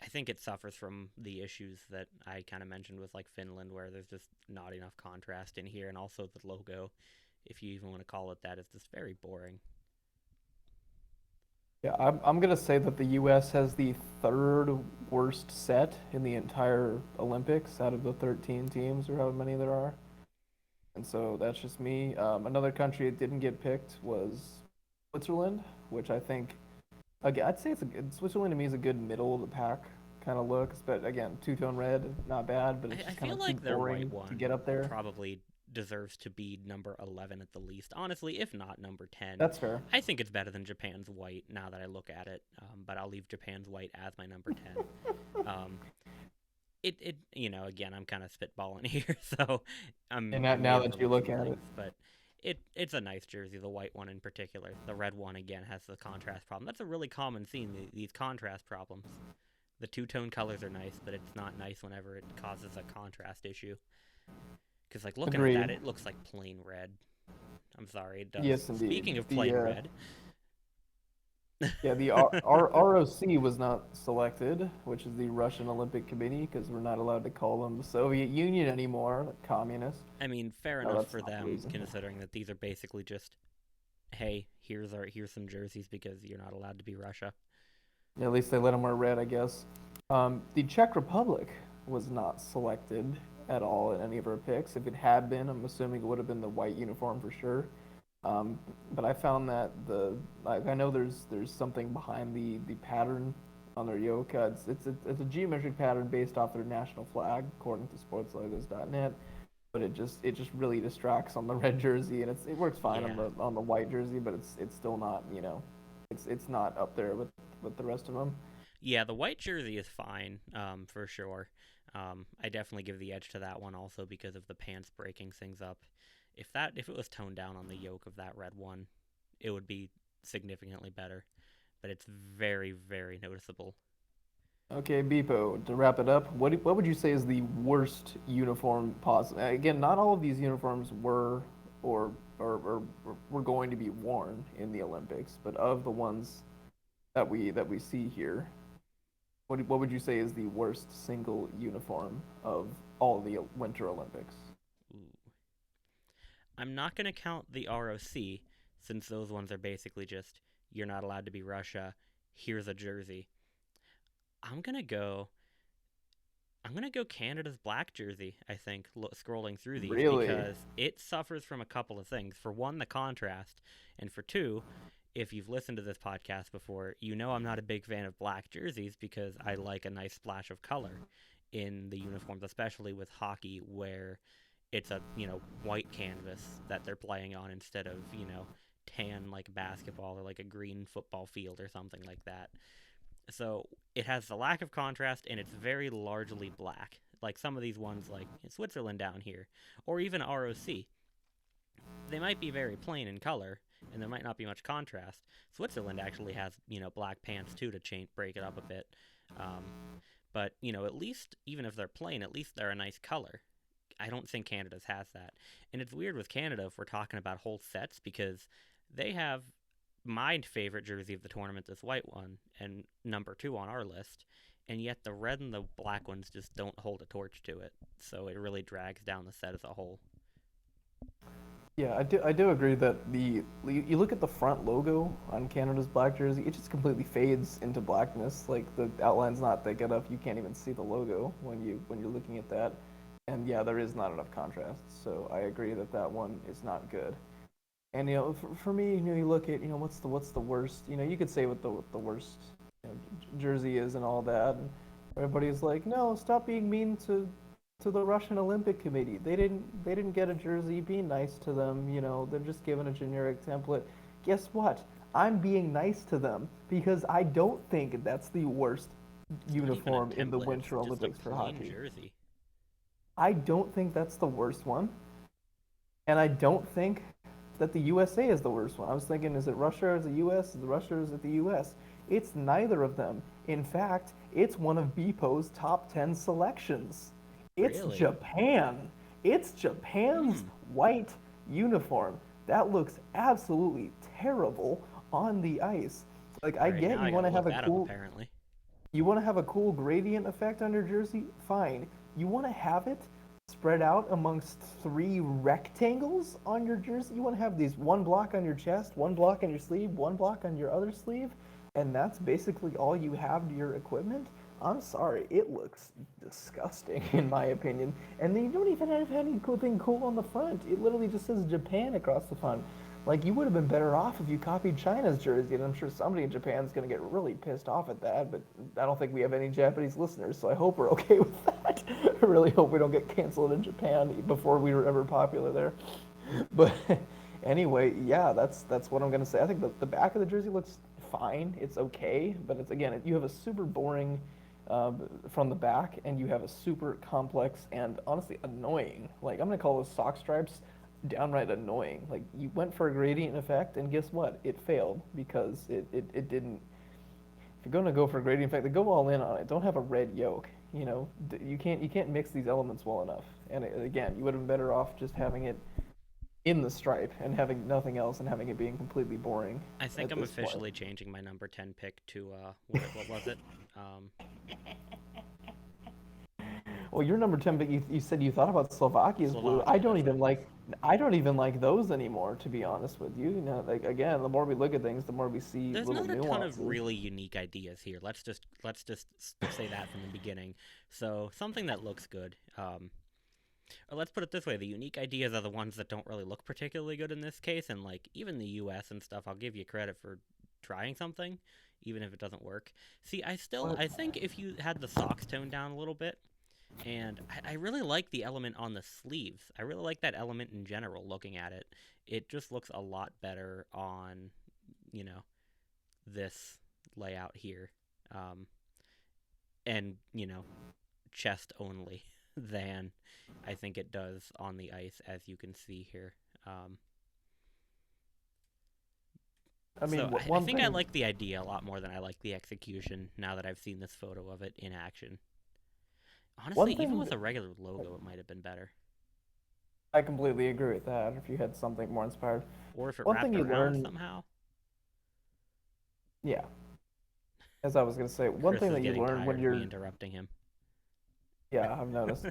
I think it suffers from the issues that I kind of mentioned with like Finland, where there's just not enough contrast in here, and also the logo, if you even want to call it that, is just very boring. Yeah, I'm gonna say that the U.S. has the third worst set in the entire Olympics out of the 13 teams or however many there are. And so that's just me. Another country that didn't get picked was Switzerland, which I think, again, I'd say Switzerland to me is a good middle of the pack kind of look. But again, two-tone red, not bad, but it's I just kind feel of too like their white boring to one get up there. probably deserves to be number 11 at the least. Honestly, if not number 10. That's fair. I think it's better than Japan's white now that I look at it, but I'll leave Japan's white as my number 10. Um, again, I'm kind of spitballing here, so And I may now that you overlook look some at it, things, but it's a nice jersey, the white one in particular. The red one again has the contrast problem. That's a really common theme, these contrast problems. The two-tone colors are nice, but it's not nice whenever it causes a contrast issue. Because like looking at that, agreed. it looks like plain red. I'm sorry, it does. Yes, indeed. Speaking of The plain red, Yeah, the ROC was not selected, which is the Russian Olympic Committee, because we're not allowed to call them the Soviet Union anymore, like communist. I mean, fair No, enough that's for not the them, reason. considering that these are basically just, hey, here's some jerseys because you're not allowed to be Russia. Yeah, at least they let them wear red, I guess. The Czech Republic was not selected at all in any of our picks. If it had been, I'm assuming it would have been the white uniform for sure. But I found that I know there's something behind the pattern on their yoke. It's a geometric pattern based off their national flag, according to sportslogos.net. But it just really distracts on the red jersey, and it works fine on Yeah, the white jersey, but it's still not, it's not up there with the rest of them. yeah, the white jersey is fine, for sure. I definitely give the edge to that one also because of the pants breaking things up. If it was toned down on the yoke of that red one, it would be significantly better. But it's very, very noticeable. Okay, Bpoe, to wrap it up, what would you say is the worst uniform possible? Again, not all of these uniforms or, or were going to be worn in the Olympics, but of the ones that we see here, what would you say is the worst single uniform of all the Winter Olympics? Ooh. I'm not going to count the ROC since those ones are basically just you're not allowed to be Russia. Here's a jersey. I'm going to go I'm gonna go Canada's black jersey. I think scrolling through these Really? because it suffers from a couple of things. For one, the contrast, and for two, if you've listened to this podcast before, you know I'm not a big fan of black jerseys because I like a nice splash of color in the uniforms, especially with hockey where it's a white canvas that they're playing on instead of tan like basketball or like a green football field or something like that. So it has the lack of contrast and it's very largely black. Like some of these ones, like in Switzerland down here, or even ROC, they might be very plain in color and there might not be much contrast. Switzerland actually has black pants too to break it up a bit. Um, but at least even if they're plain, at least they're a nice color. I don't think Canada's has that, and it's weird with Canada if we're talking about whole sets because they have my favorite jersey of the tournament, this white one, and number two on our list, and yet the red and the black ones just don't hold a torch to it. So it really drags down the set as a whole. Yeah, I do agree that you look at the front logo on Canada's black jersey, it just completely fades into blackness. Like the outline's not thick enough, you can't even see the logo when you're looking at that. And yeah, there is not enough contrast. So I agree that that one is not good. And for me, you look at what's the worst. You could say what the worst jersey is and all that. And everybody's like, no, stop being mean to the Russian Olympic Committee. They didn't get a jersey. Be nice to them. They're just given a generic template. Guess what? I'm being nice to them because I don't think that's the worst It's not even a uniform in the template. It's Winter just a Olympics for plain hockey. jersey. I don't think that's the worst one, and I don't think that the USA is the worst one. I was thinking, is it Russia or is it US? Is it Russia or is it the US? It's neither of them. In fact, it's one of Bpoe's top 10 selections. It's Really? Japan. It's Japan's Hmm. white uniform. That looks absolutely terrible on the ice. Like, All I right, get now I gotta look that up. Apparently, you want to have a cool gradient effect on your jersey? Fine. You want to have it spread out amongst three rectangles on your jersey? You want to have these one block on your chest, one block on your sleeve, one block on your other sleeve, and that's basically all you have to your equipment? I'm sorry, it looks disgusting in my opinion. And then you don't even have anything cool on the front. It literally just says Japan across the front. Like, you would have been better off if you copied China's jersey, and I'm sure somebody in Japan's going to get really pissed off at that, but I don't think we have any Japanese listeners, so I hope we're okay with that. I really hope we don't get canceled in Japan before we were ever popular there. But anyway, yeah, that's what I'm going to say. I think the back of the jersey looks fine. It's okay, but it's, again, you have a super boring from the back, and you have a super complex and honestly annoying. Like, I'm going to call those sock stripes downright annoying. Like, you went for a gradient effect, and guess what? It failed because it didn't. If you're going to go for a gradient effect, then go all in on it. Don't have a red yoke. You know, you can't mix these elements well enough. And again, you would have been better off just having it in the stripe and having nothing else and having it being completely boring I think at I'm this point. officially changing my number 10 pick to what was it? Um, Well, you're number 10, but you said you thought about Slovakia's blue. Slovakia. That's it. I don't even like those anymore, to be honest with you. You know, like, again, the more we look at things, the more we see There's little not a ton of nuances. really unique ideas here. Let's just say that from the beginning. So something that looks good. Or let's put it this way: the unique ideas are the ones that don't really look particularly good in this case. And like even the U.S. and stuff, I'll give you credit for trying something, even if it doesn't work. See, But I think if you had the socks toned down a little bit, and I really like the element on the sleeves. I really like that element in general. Looking at it, it just looks a lot better on, you know, this layout here, um, and chest only than I think it does on the ice, as you can see here. Um, I so mean, I one think I thing, like the idea a lot more than I like the execution. Now that I've seen this photo of it in action, honestly, one even thing with a regular logo, it might have been better. I completely agree with that. If you had something more inspired, Or if it one thing wrapped you around learn, somehow. yeah, as I was gonna say, one Chris thing is that you getting learn when tired of me you're, interrupting him. yeah, I've noticed.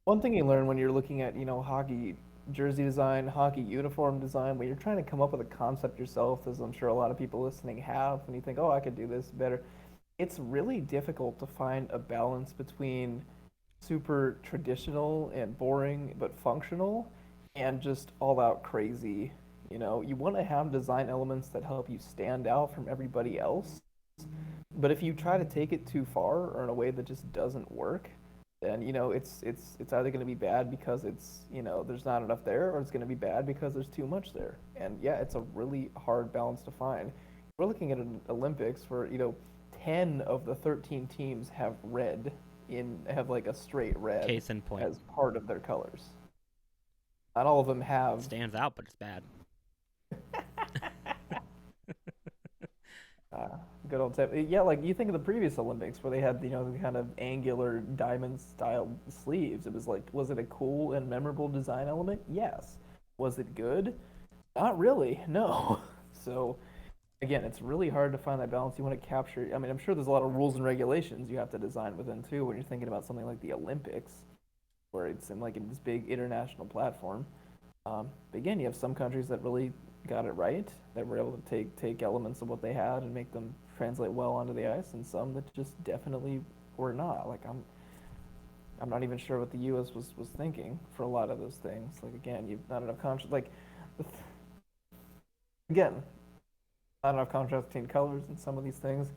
One thing you learn when you're looking at, hockey jersey design, hockey uniform design, when you're trying to come up with a concept yourself, as I'm sure a lot of people listening have, and you think, oh, I could do this better, it's really difficult to find a balance between super traditional and boring but functional and just all out crazy. You want to have design elements that help you stand out from everybody else, but if you try to take it too far or in a way that just doesn't work, then it's either going to be bad because there's not enough there, or it's going to be bad because there's too much there. And yeah, it's a really hard balance to find. We're looking at an Olympics where 10 of the 13 teams have like a straight red Case in point. as part of their colors. Not all of them It have. stands out, but it's bad. Uh, Good old tip. Yeah, like you think of the previous Olympics where they had, the kind of angular diamond style sleeves. It was like, was it a cool and memorable design element? Yes. Was it good? Not really. No. So again, it's really hard to find that balance. You want to capture. I mean, I'm sure there's a lot of rules and regulations you have to design within too when you're thinking about something like the Olympics, where it's in this big international platform. But again, you have some countries that really got it right, that were able to take elements of what they had and make them translate well onto the ice, and some that just definitely were not. Like, I'm not even sure what the U.S. was thinking for a lot of those things. Like, again, you've not enough contrast. Like, again, not enough contrast between colors and some of these things.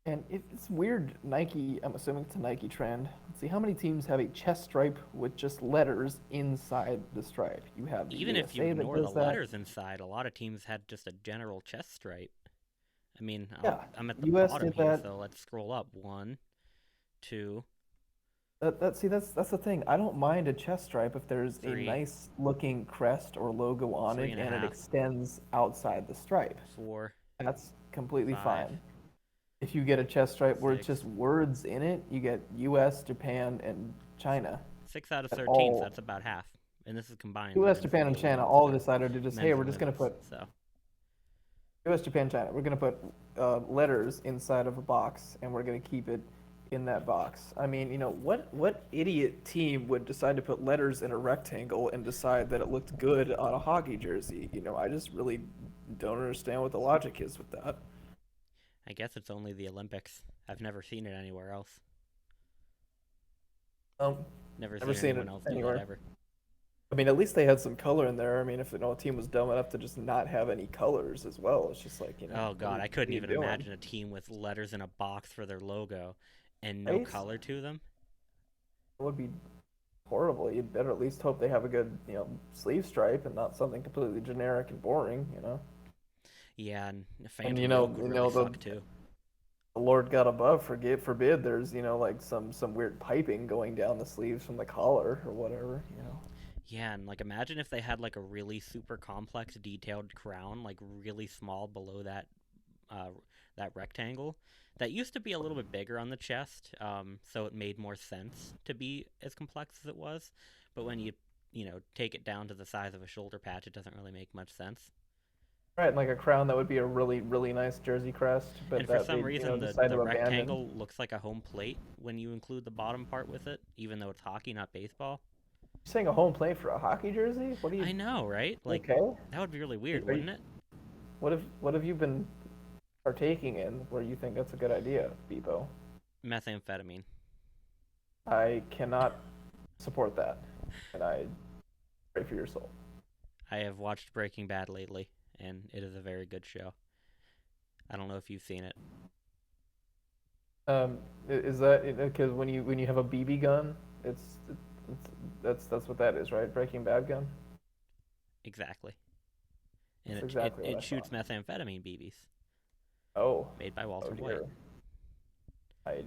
And it's weird. Nike, I'm assuming it's a Nike trend. Let's see how many teams have a chest stripe with just letters inside the stripe. You have the Even if you USA that ignore the does that. letters inside, a lot of teams had just a general chest stripe. I mean, Yeah, I'm at the US bottom did here, that. so let's scroll up. One, two, That's the thing. I don't mind a chest stripe if there's a three, nice looking crest or logo on three it and a and it half, extends outside the stripe. four, That's completely five, fine. If you get a chest stripe where it's six. just words in it, you get US, Japan, and So China. 6 out of That 13, so all that's about half. And this is combined US, men's, Japan, and China women's, all decided to just, hey, men's we're and just gonna women's. put So US, Japan, China. We're gonna put letters inside of a box, and we're gonna keep it in that box. I mean, what idiot team would decide to put letters in a rectangle and decide that it looked good on a hockey jersey? I just really don't understand what the logic is with that. I guess it's only the Olympics. I've never seen it anywhere else. Um, Never Never seen seen anyone it else do that anywhere. ever. I mean, at least they had some color in there. I mean, if a team was dumb enough to just not have any colors as well, it's just like, Oh what god, I what are couldn't you even doing? imagine a team with letters in a box for their logo and no Right? color to them. It would be horrible. You'd better at least hope they have a good, sleeve stripe and not something completely generic and boring. Yeah, and And Phantom Young would really the suck too. Lord God above forbid there's, like some weird piping going down the sleeves from the collar or whatever. Yeah, and like imagine if they had like a really super complex detailed crown, like really small below uh, that rectangle. That used to be a little bit bigger on the chest, so it made more sense to be as complex as it was. But when you take it down to the size of a shoulder patch, it doesn't really make much sense. Right, like a crown that would be a really, really nice jersey crest, but And for that they, some reason, the decide the to abandon. rectangle looks like a home plate when you include the bottom part with it, even though it's hockey, not baseball. You're saying a home plate for a hockey jersey? What are you I know, right? Like okay? that would be really weird, Are you, wouldn't it? what have you been partaking in where you think that's a good idea, Bpoe? Methamphetamine. I cannot support that, and I pray for your soul. I have watched Breaking Bad lately, and it is a very good show. I don't know if you've seen it. Is that because when you have a BB gun, it's that's what that is, right? Breaking Bad gun. Exactly. And That's it exactly what it I shoots thought. methamphetamine BBs Oh, made by oh Walter White. dear. I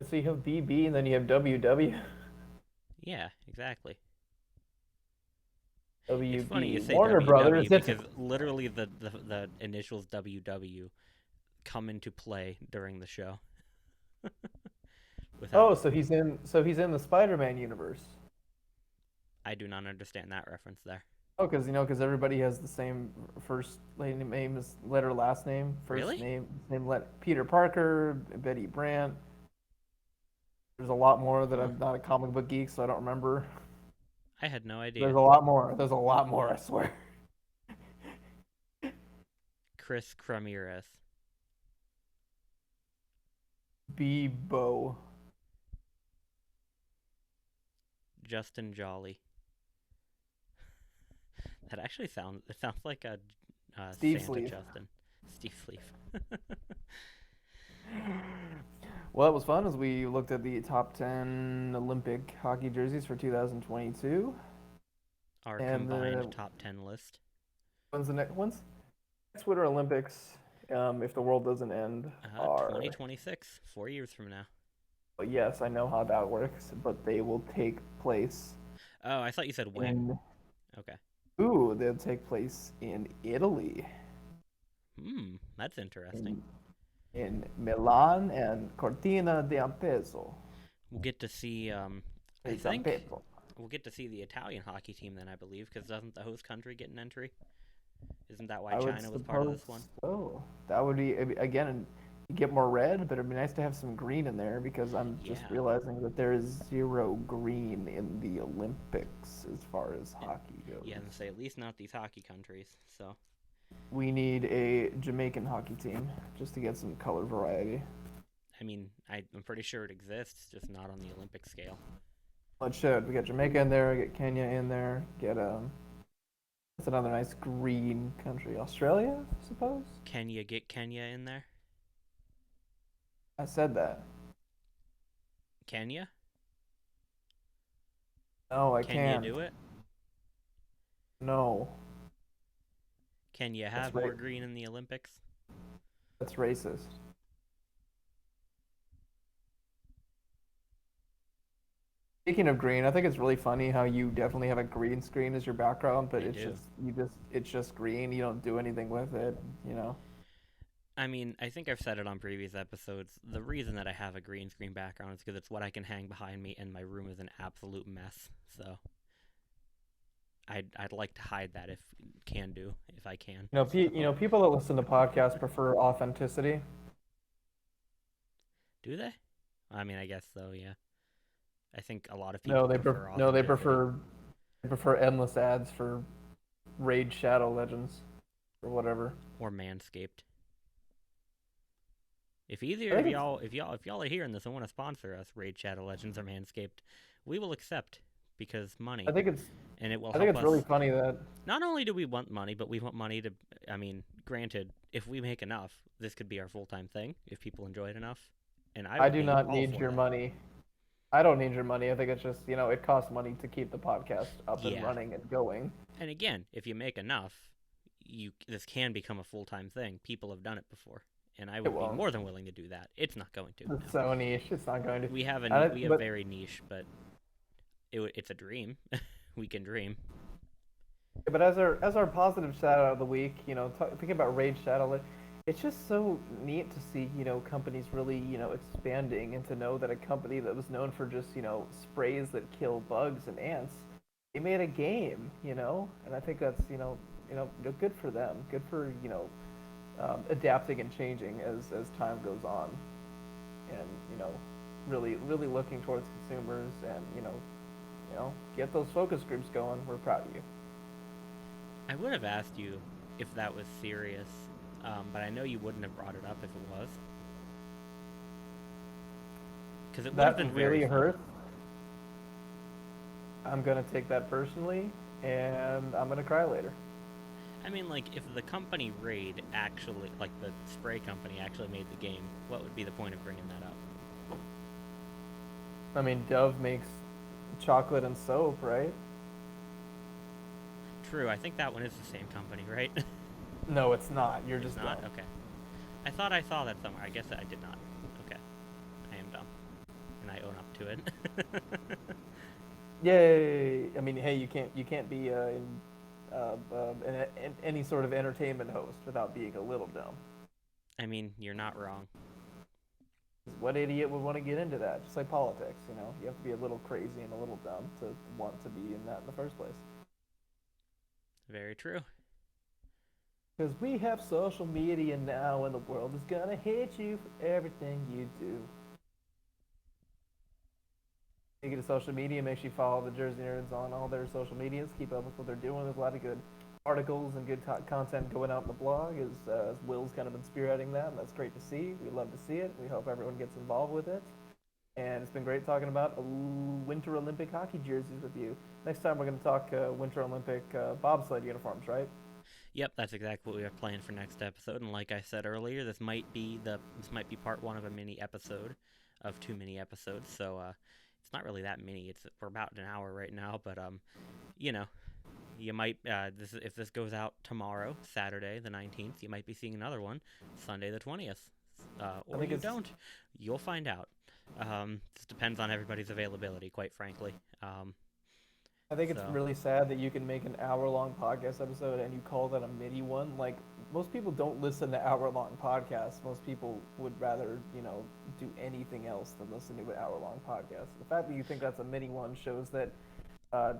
so you have BB and then you have WW. Yeah, exactly. It's funny you WB say Warner Brothers. WW It's because literally the initials WW come into play during the show without. oh, so he's in the Spider-Man universe. I do not understand that reference there. Oh, because everybody has the same first name is letter last name, first Really? name let Peter Parker, Betty Brant. There's a lot more that Huh. I'm not a comic book geek, so I don't remember. I had no There's idea. a lot more. There's a lot more, I swear. Chris Ramirez. Bebo. Justin Jolly. That actually sounds like a Steve Santa Sleeve. Justin. Steve Sleeve. Well, it was fun as we looked at the top 10 Olympic hockey jerseys for 2022. Our And combined top 10 list. when's Winter Olympics, if the world doesn't end, are 2026, 4 years from now. well, yes, I know how that works, but they will take place Oh, I thought you said when. in Okay. they'll take place in Italy, That's interesting. in in Milan and Cortina d'Ampezzo. We'll get to see. I think Zampetto. we'll get to see the Italian hockey team then. I believe because doesn't the host country get an entry? Isn't that why I would China was part of suppose this one? so. That would be again. You get more red, but it'd be nice to have some green in there because I'm just Yeah. realizing that there is zero green in the Olympics as far as And, hockey yeah, and goes. say at least not these hockey countries. So We need a Jamaican hockey team just to get some color variety. I mean, I'm pretty sure it exists, just not on the Olympic scale. Let's show it. We got Jamaica in there, get Kenya in there, get That's another nice green country. Australia, I suppose? Kenya, get Kenya in there. I said that. Kenya? No, I Can you can't. do it? No. Can you That's have right. more green in the Olympics? That's racist. Speaking of green, I think it's really funny how you definitely have a green screen as your background, but I do. it's just green. You don't do anything with it, you know. I mean, I think I've said it on previous episodes. The reason that I have a green screen background is because it's what I can hang behind me, and my room is an absolute mess. So I'd like to hide that if I can. So People that listen to podcasts prefer authenticity. do they? I mean, I guess so. Yeah. I think a lot of No, people prefer authenticity they prefer endless ads for Raid Shadow Legends or whatever. or Manscaped. If I either of think it's y'all are hearing this and want to sponsor us, Raid Shadow Legends or Manscaped, we will accept because I money, think it's and it will I think help it's really us. funny that Not only do we want money, but we want money to. I mean, granted, if we make enough, this could be our full time thing if people enjoy it enough, and I I would do be not all need for your that. money. I don't need your money. I think it's just, it costs money to keep the podcast up and Yeah, running and going. and again, if you make enough, you this can become a full time thing. People have done it before, and I It would be won't. more than willing to do that. It's not going to. It's No, so niche. It's not going to. we have But very niche, but it's a dream. We can dream. but as our positive shout out of the week, thinking about Raid Shadow, it's just so neat to see companies really expanding and to know that a company that was known for just sprays that kill bugs and ants, they made a game, and I think that's good for them, good for adapting and changing as time goes on, and really looking towards consumers and get those focus groups going. We're proud of you. I would have asked you if that was serious, but I know you wouldn't have brought it up if it was, because it would have That been very really funny. hurts. I'm gonna take that personally, and I'm gonna cry later. I mean, like, if the company Raid actually, like the spray company actually made the game, what would be the point of bringing that up? I mean, Dove makes chocolate and soap, right? True, I think that one is the same company, right? No, it's not. You're It's just not? dumb. Okay. I thought I saw that somewhere. I guess I did not. Okay. I am dumb. And I own up to it. Yay! I mean, hey, you can't be in any sort of entertainment host without being a little dumb. I mean, you're not wrong. 'Cause what idiot would want to get into that? Just like politics, you have to be a little crazy and a little dumb to want to be in that in the first place. Very true. Because we have social media now, and the world is gonna hate you for everything you do. Speaking of social media, make sure you follow the Jersey Nerds on all their social medias. Keep up with what they're doing. There's a lot of good articles and good content going out in the blog. As Will's kind of been spearheading that, and that's great to see. We love to see it. We hope everyone gets involved with it. And it's been great talking about Winter Olympic hockey jerseys with you. Next time we're going to talk Winter Olympic bobsled uniforms, right? Yep, that's exactly what we have planned for next episode. And like I said earlier, this might be part one of a mini episode of two mini episodes. So it's not really that mini. We're about an hour right now, but you know, you might if this goes out tomorrow, Saturday the 19th, you might be seeing another one Sunday the 20th, I or think you it's don't. You'll find out. This depends on everybody's availability, quite frankly. I think it's So really sad that you can make an hour-long podcast episode and you call that a mini one. Like most people don't listen to hour-long podcasts. Most people would rather, do anything else than listen to an hour-long podcast. The fact that you think that's a mini one shows that uh,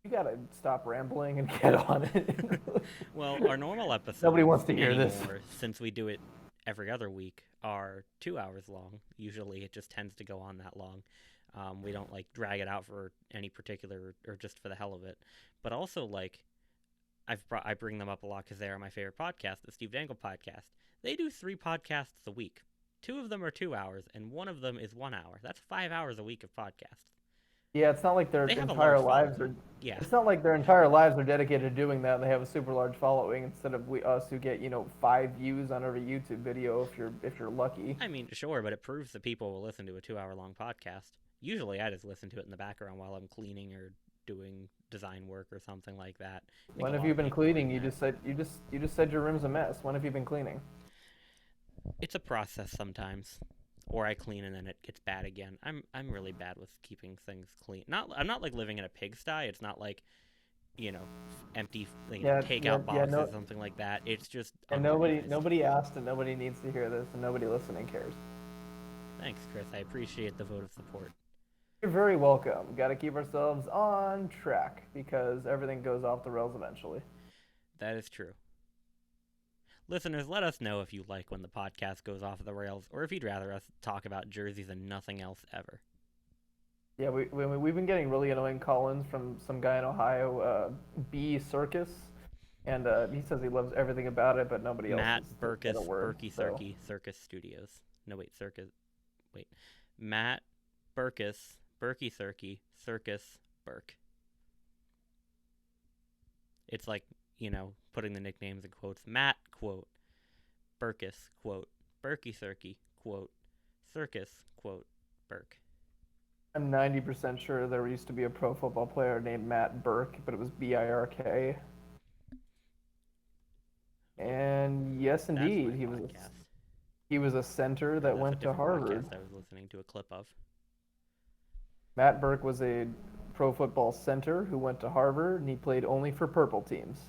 you gotta stop rambling and get on it. well, our normal Nobody episodes wants to hear this. anymore, since we do it every other week, are 2 hours long. Usually, it just tends to go on that long. We don't like drag it out for any particular or just for the hell of it. But also, like, I bring them up a lot because they are my favorite podcast, the Steve Dangle podcast. They do 3 podcasts a week. 2 of them are 2 hours, and one of them is 1 hour. That's 5 hours a week of podcasts. Yeah, it's not like their They have a entire large lives following. are. Yeah. It's not like their entire lives are dedicated to doing that. And they have a super large following instead of us who get 5 views on every YouTube video if you're lucky. I mean, sure, but it proves that people will listen to a 2-hour-long podcast. Usually, I just listen to it in the background while I'm cleaning or doing design work or something like that. I think When a have lot you of been people are cleaning? doing that. You just said your room's a mess. When have you been cleaning? It's a process sometimes, or I clean and then it gets bad again. I'm really bad with keeping things clean. I'm not like living in a pigsty. It's not like empty takeout boxes, No, something like that. It's just and unorganized. nobody asked, and nobody needs to hear this, and nobody listening cares. Thanks, Chris. I appreciate the vote of support. You're very welcome. Got to keep ourselves on track because everything goes off the rails eventually. That is true. Listeners, let us know if you like when the podcast goes off the rails, or if you'd rather us talk about jerseys and nothing else ever. Yeah, we've been getting really annoying call-ins from some guy in Ohio, B Circus, and he says he loves everything about it, but nobody else Matt has Burkus, said a word. Berkey So Circus Circus Studios. No, wait, Circus. Wait. Matt Burkus, Berkey Circus Burke. It's like, putting the nicknames in quotes. Matt, quote, Burkus, quote, Berkey Cirky, quote, Circus, quote, Burke. I'm 90% sure there used to be a pro football player named Matt Burke, but it was Birk. And yes, That's indeed, my podcast. he was a center that That's a went to different Harvard. podcast I was listening to a clip of. Matt Burke was a pro football center who went to Harvard, and he played only for purple teams.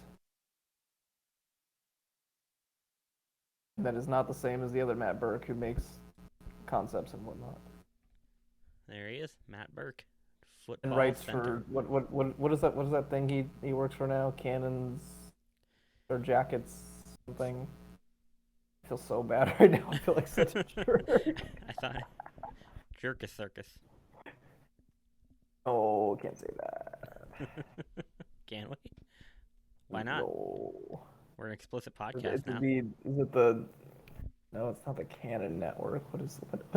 That is not the same as the other Matt Burke who makes concepts and whatnot. There he is, Matt Burke, football And writes center. for what is that thing he works for now? Cannons or Jackets something. I feel so bad right now. I feel like such a jerk. I thought Jerkus Circus. Oh, can't say that. Can we? Why not? No. We're an explicit podcast now. Is it the? No, it's not the Canon Network. What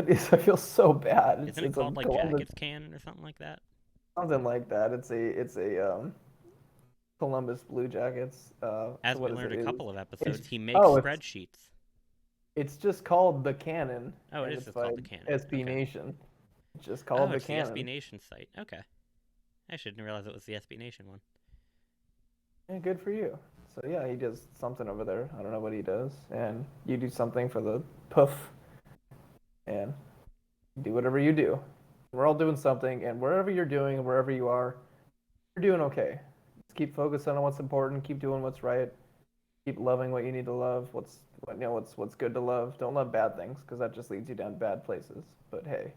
is? I feel so bad. Isn't it called like Jackets Cannon or something like that? Something like that. It's a Columbus Blue Jackets. As so we learned a couple of episodes, he makes spreadsheets. It's just called the Canon. Oh, it is just called the Canon. SB Nation. It's just called the Canon. The SB Nation site. Okay. I shouldn't realize it was the SB Nation one. Yeah, good for you. So yeah, he does something over there. I don't know what he does. And you do something for the poof. And do whatever you do. We're all doing something, and wherever you're doing, wherever you are, you're doing okay. Just keep focusing on what's important. Keep doing what's right. Keep loving what you need to love. What's good to love. Don't love bad things because that just leads you down bad places. But hey,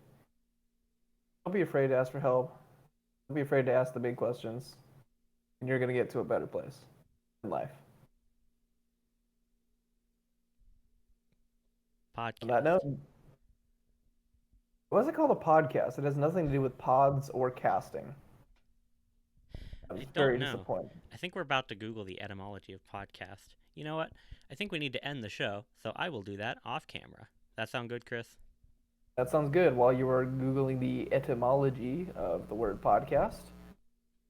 don't be afraid to ask for help. Don't be afraid to ask the big questions, and you're gonna get to a better place in life. Podcast. On that note, why is it called a podcast? It has nothing to do with pods or casting. I'm very disappointed. I think we're about to Google the etymology of podcast. You know what? I think we need to end the show, so I will do that off camera. That sound good, Chris? That sounds good. While you were Googling the etymology of the word podcast,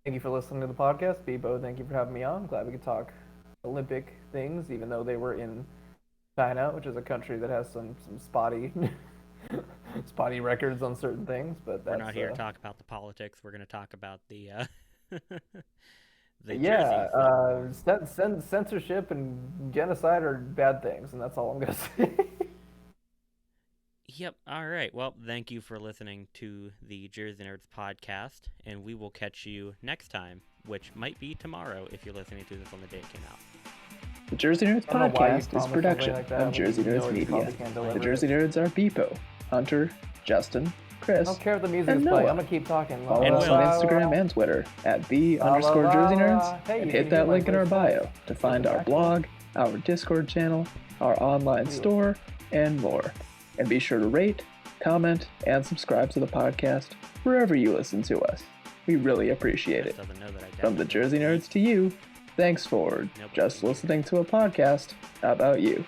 thank you for listening to the podcast. Bpoe, thank you for having me on. Glad we could talk Olympic things, even though they were in China, which is a country that has some spotty spotty records on certain things. But we're not here to talk about the politics. We're going to talk about the censorship and genocide are bad things, and that's all I'm going to say. Yep. All right. Well, thank you for listening to the Jersey Nerds podcast, and we will catch you next time, which might be tomorrow if you're listening to this on the day it came out. The Jersey Nerds podcast is a production of Jersey Nerds Media. The Jersey Nerds are Bpoe, Hunter, Justin, Chris, I don't care if the music is playing. I'm going to keep talking. Follow us on Instagram and Twitter at @the_Jersey Nerds, and hit that link in our bio to find our blog, our Discord channel, our online store, and more. And be sure to rate, comment, and subscribe to the podcast wherever you listen to us. We really appreciate it. From the Jersey Nerds to you, thanks for just listening to a podcast about you.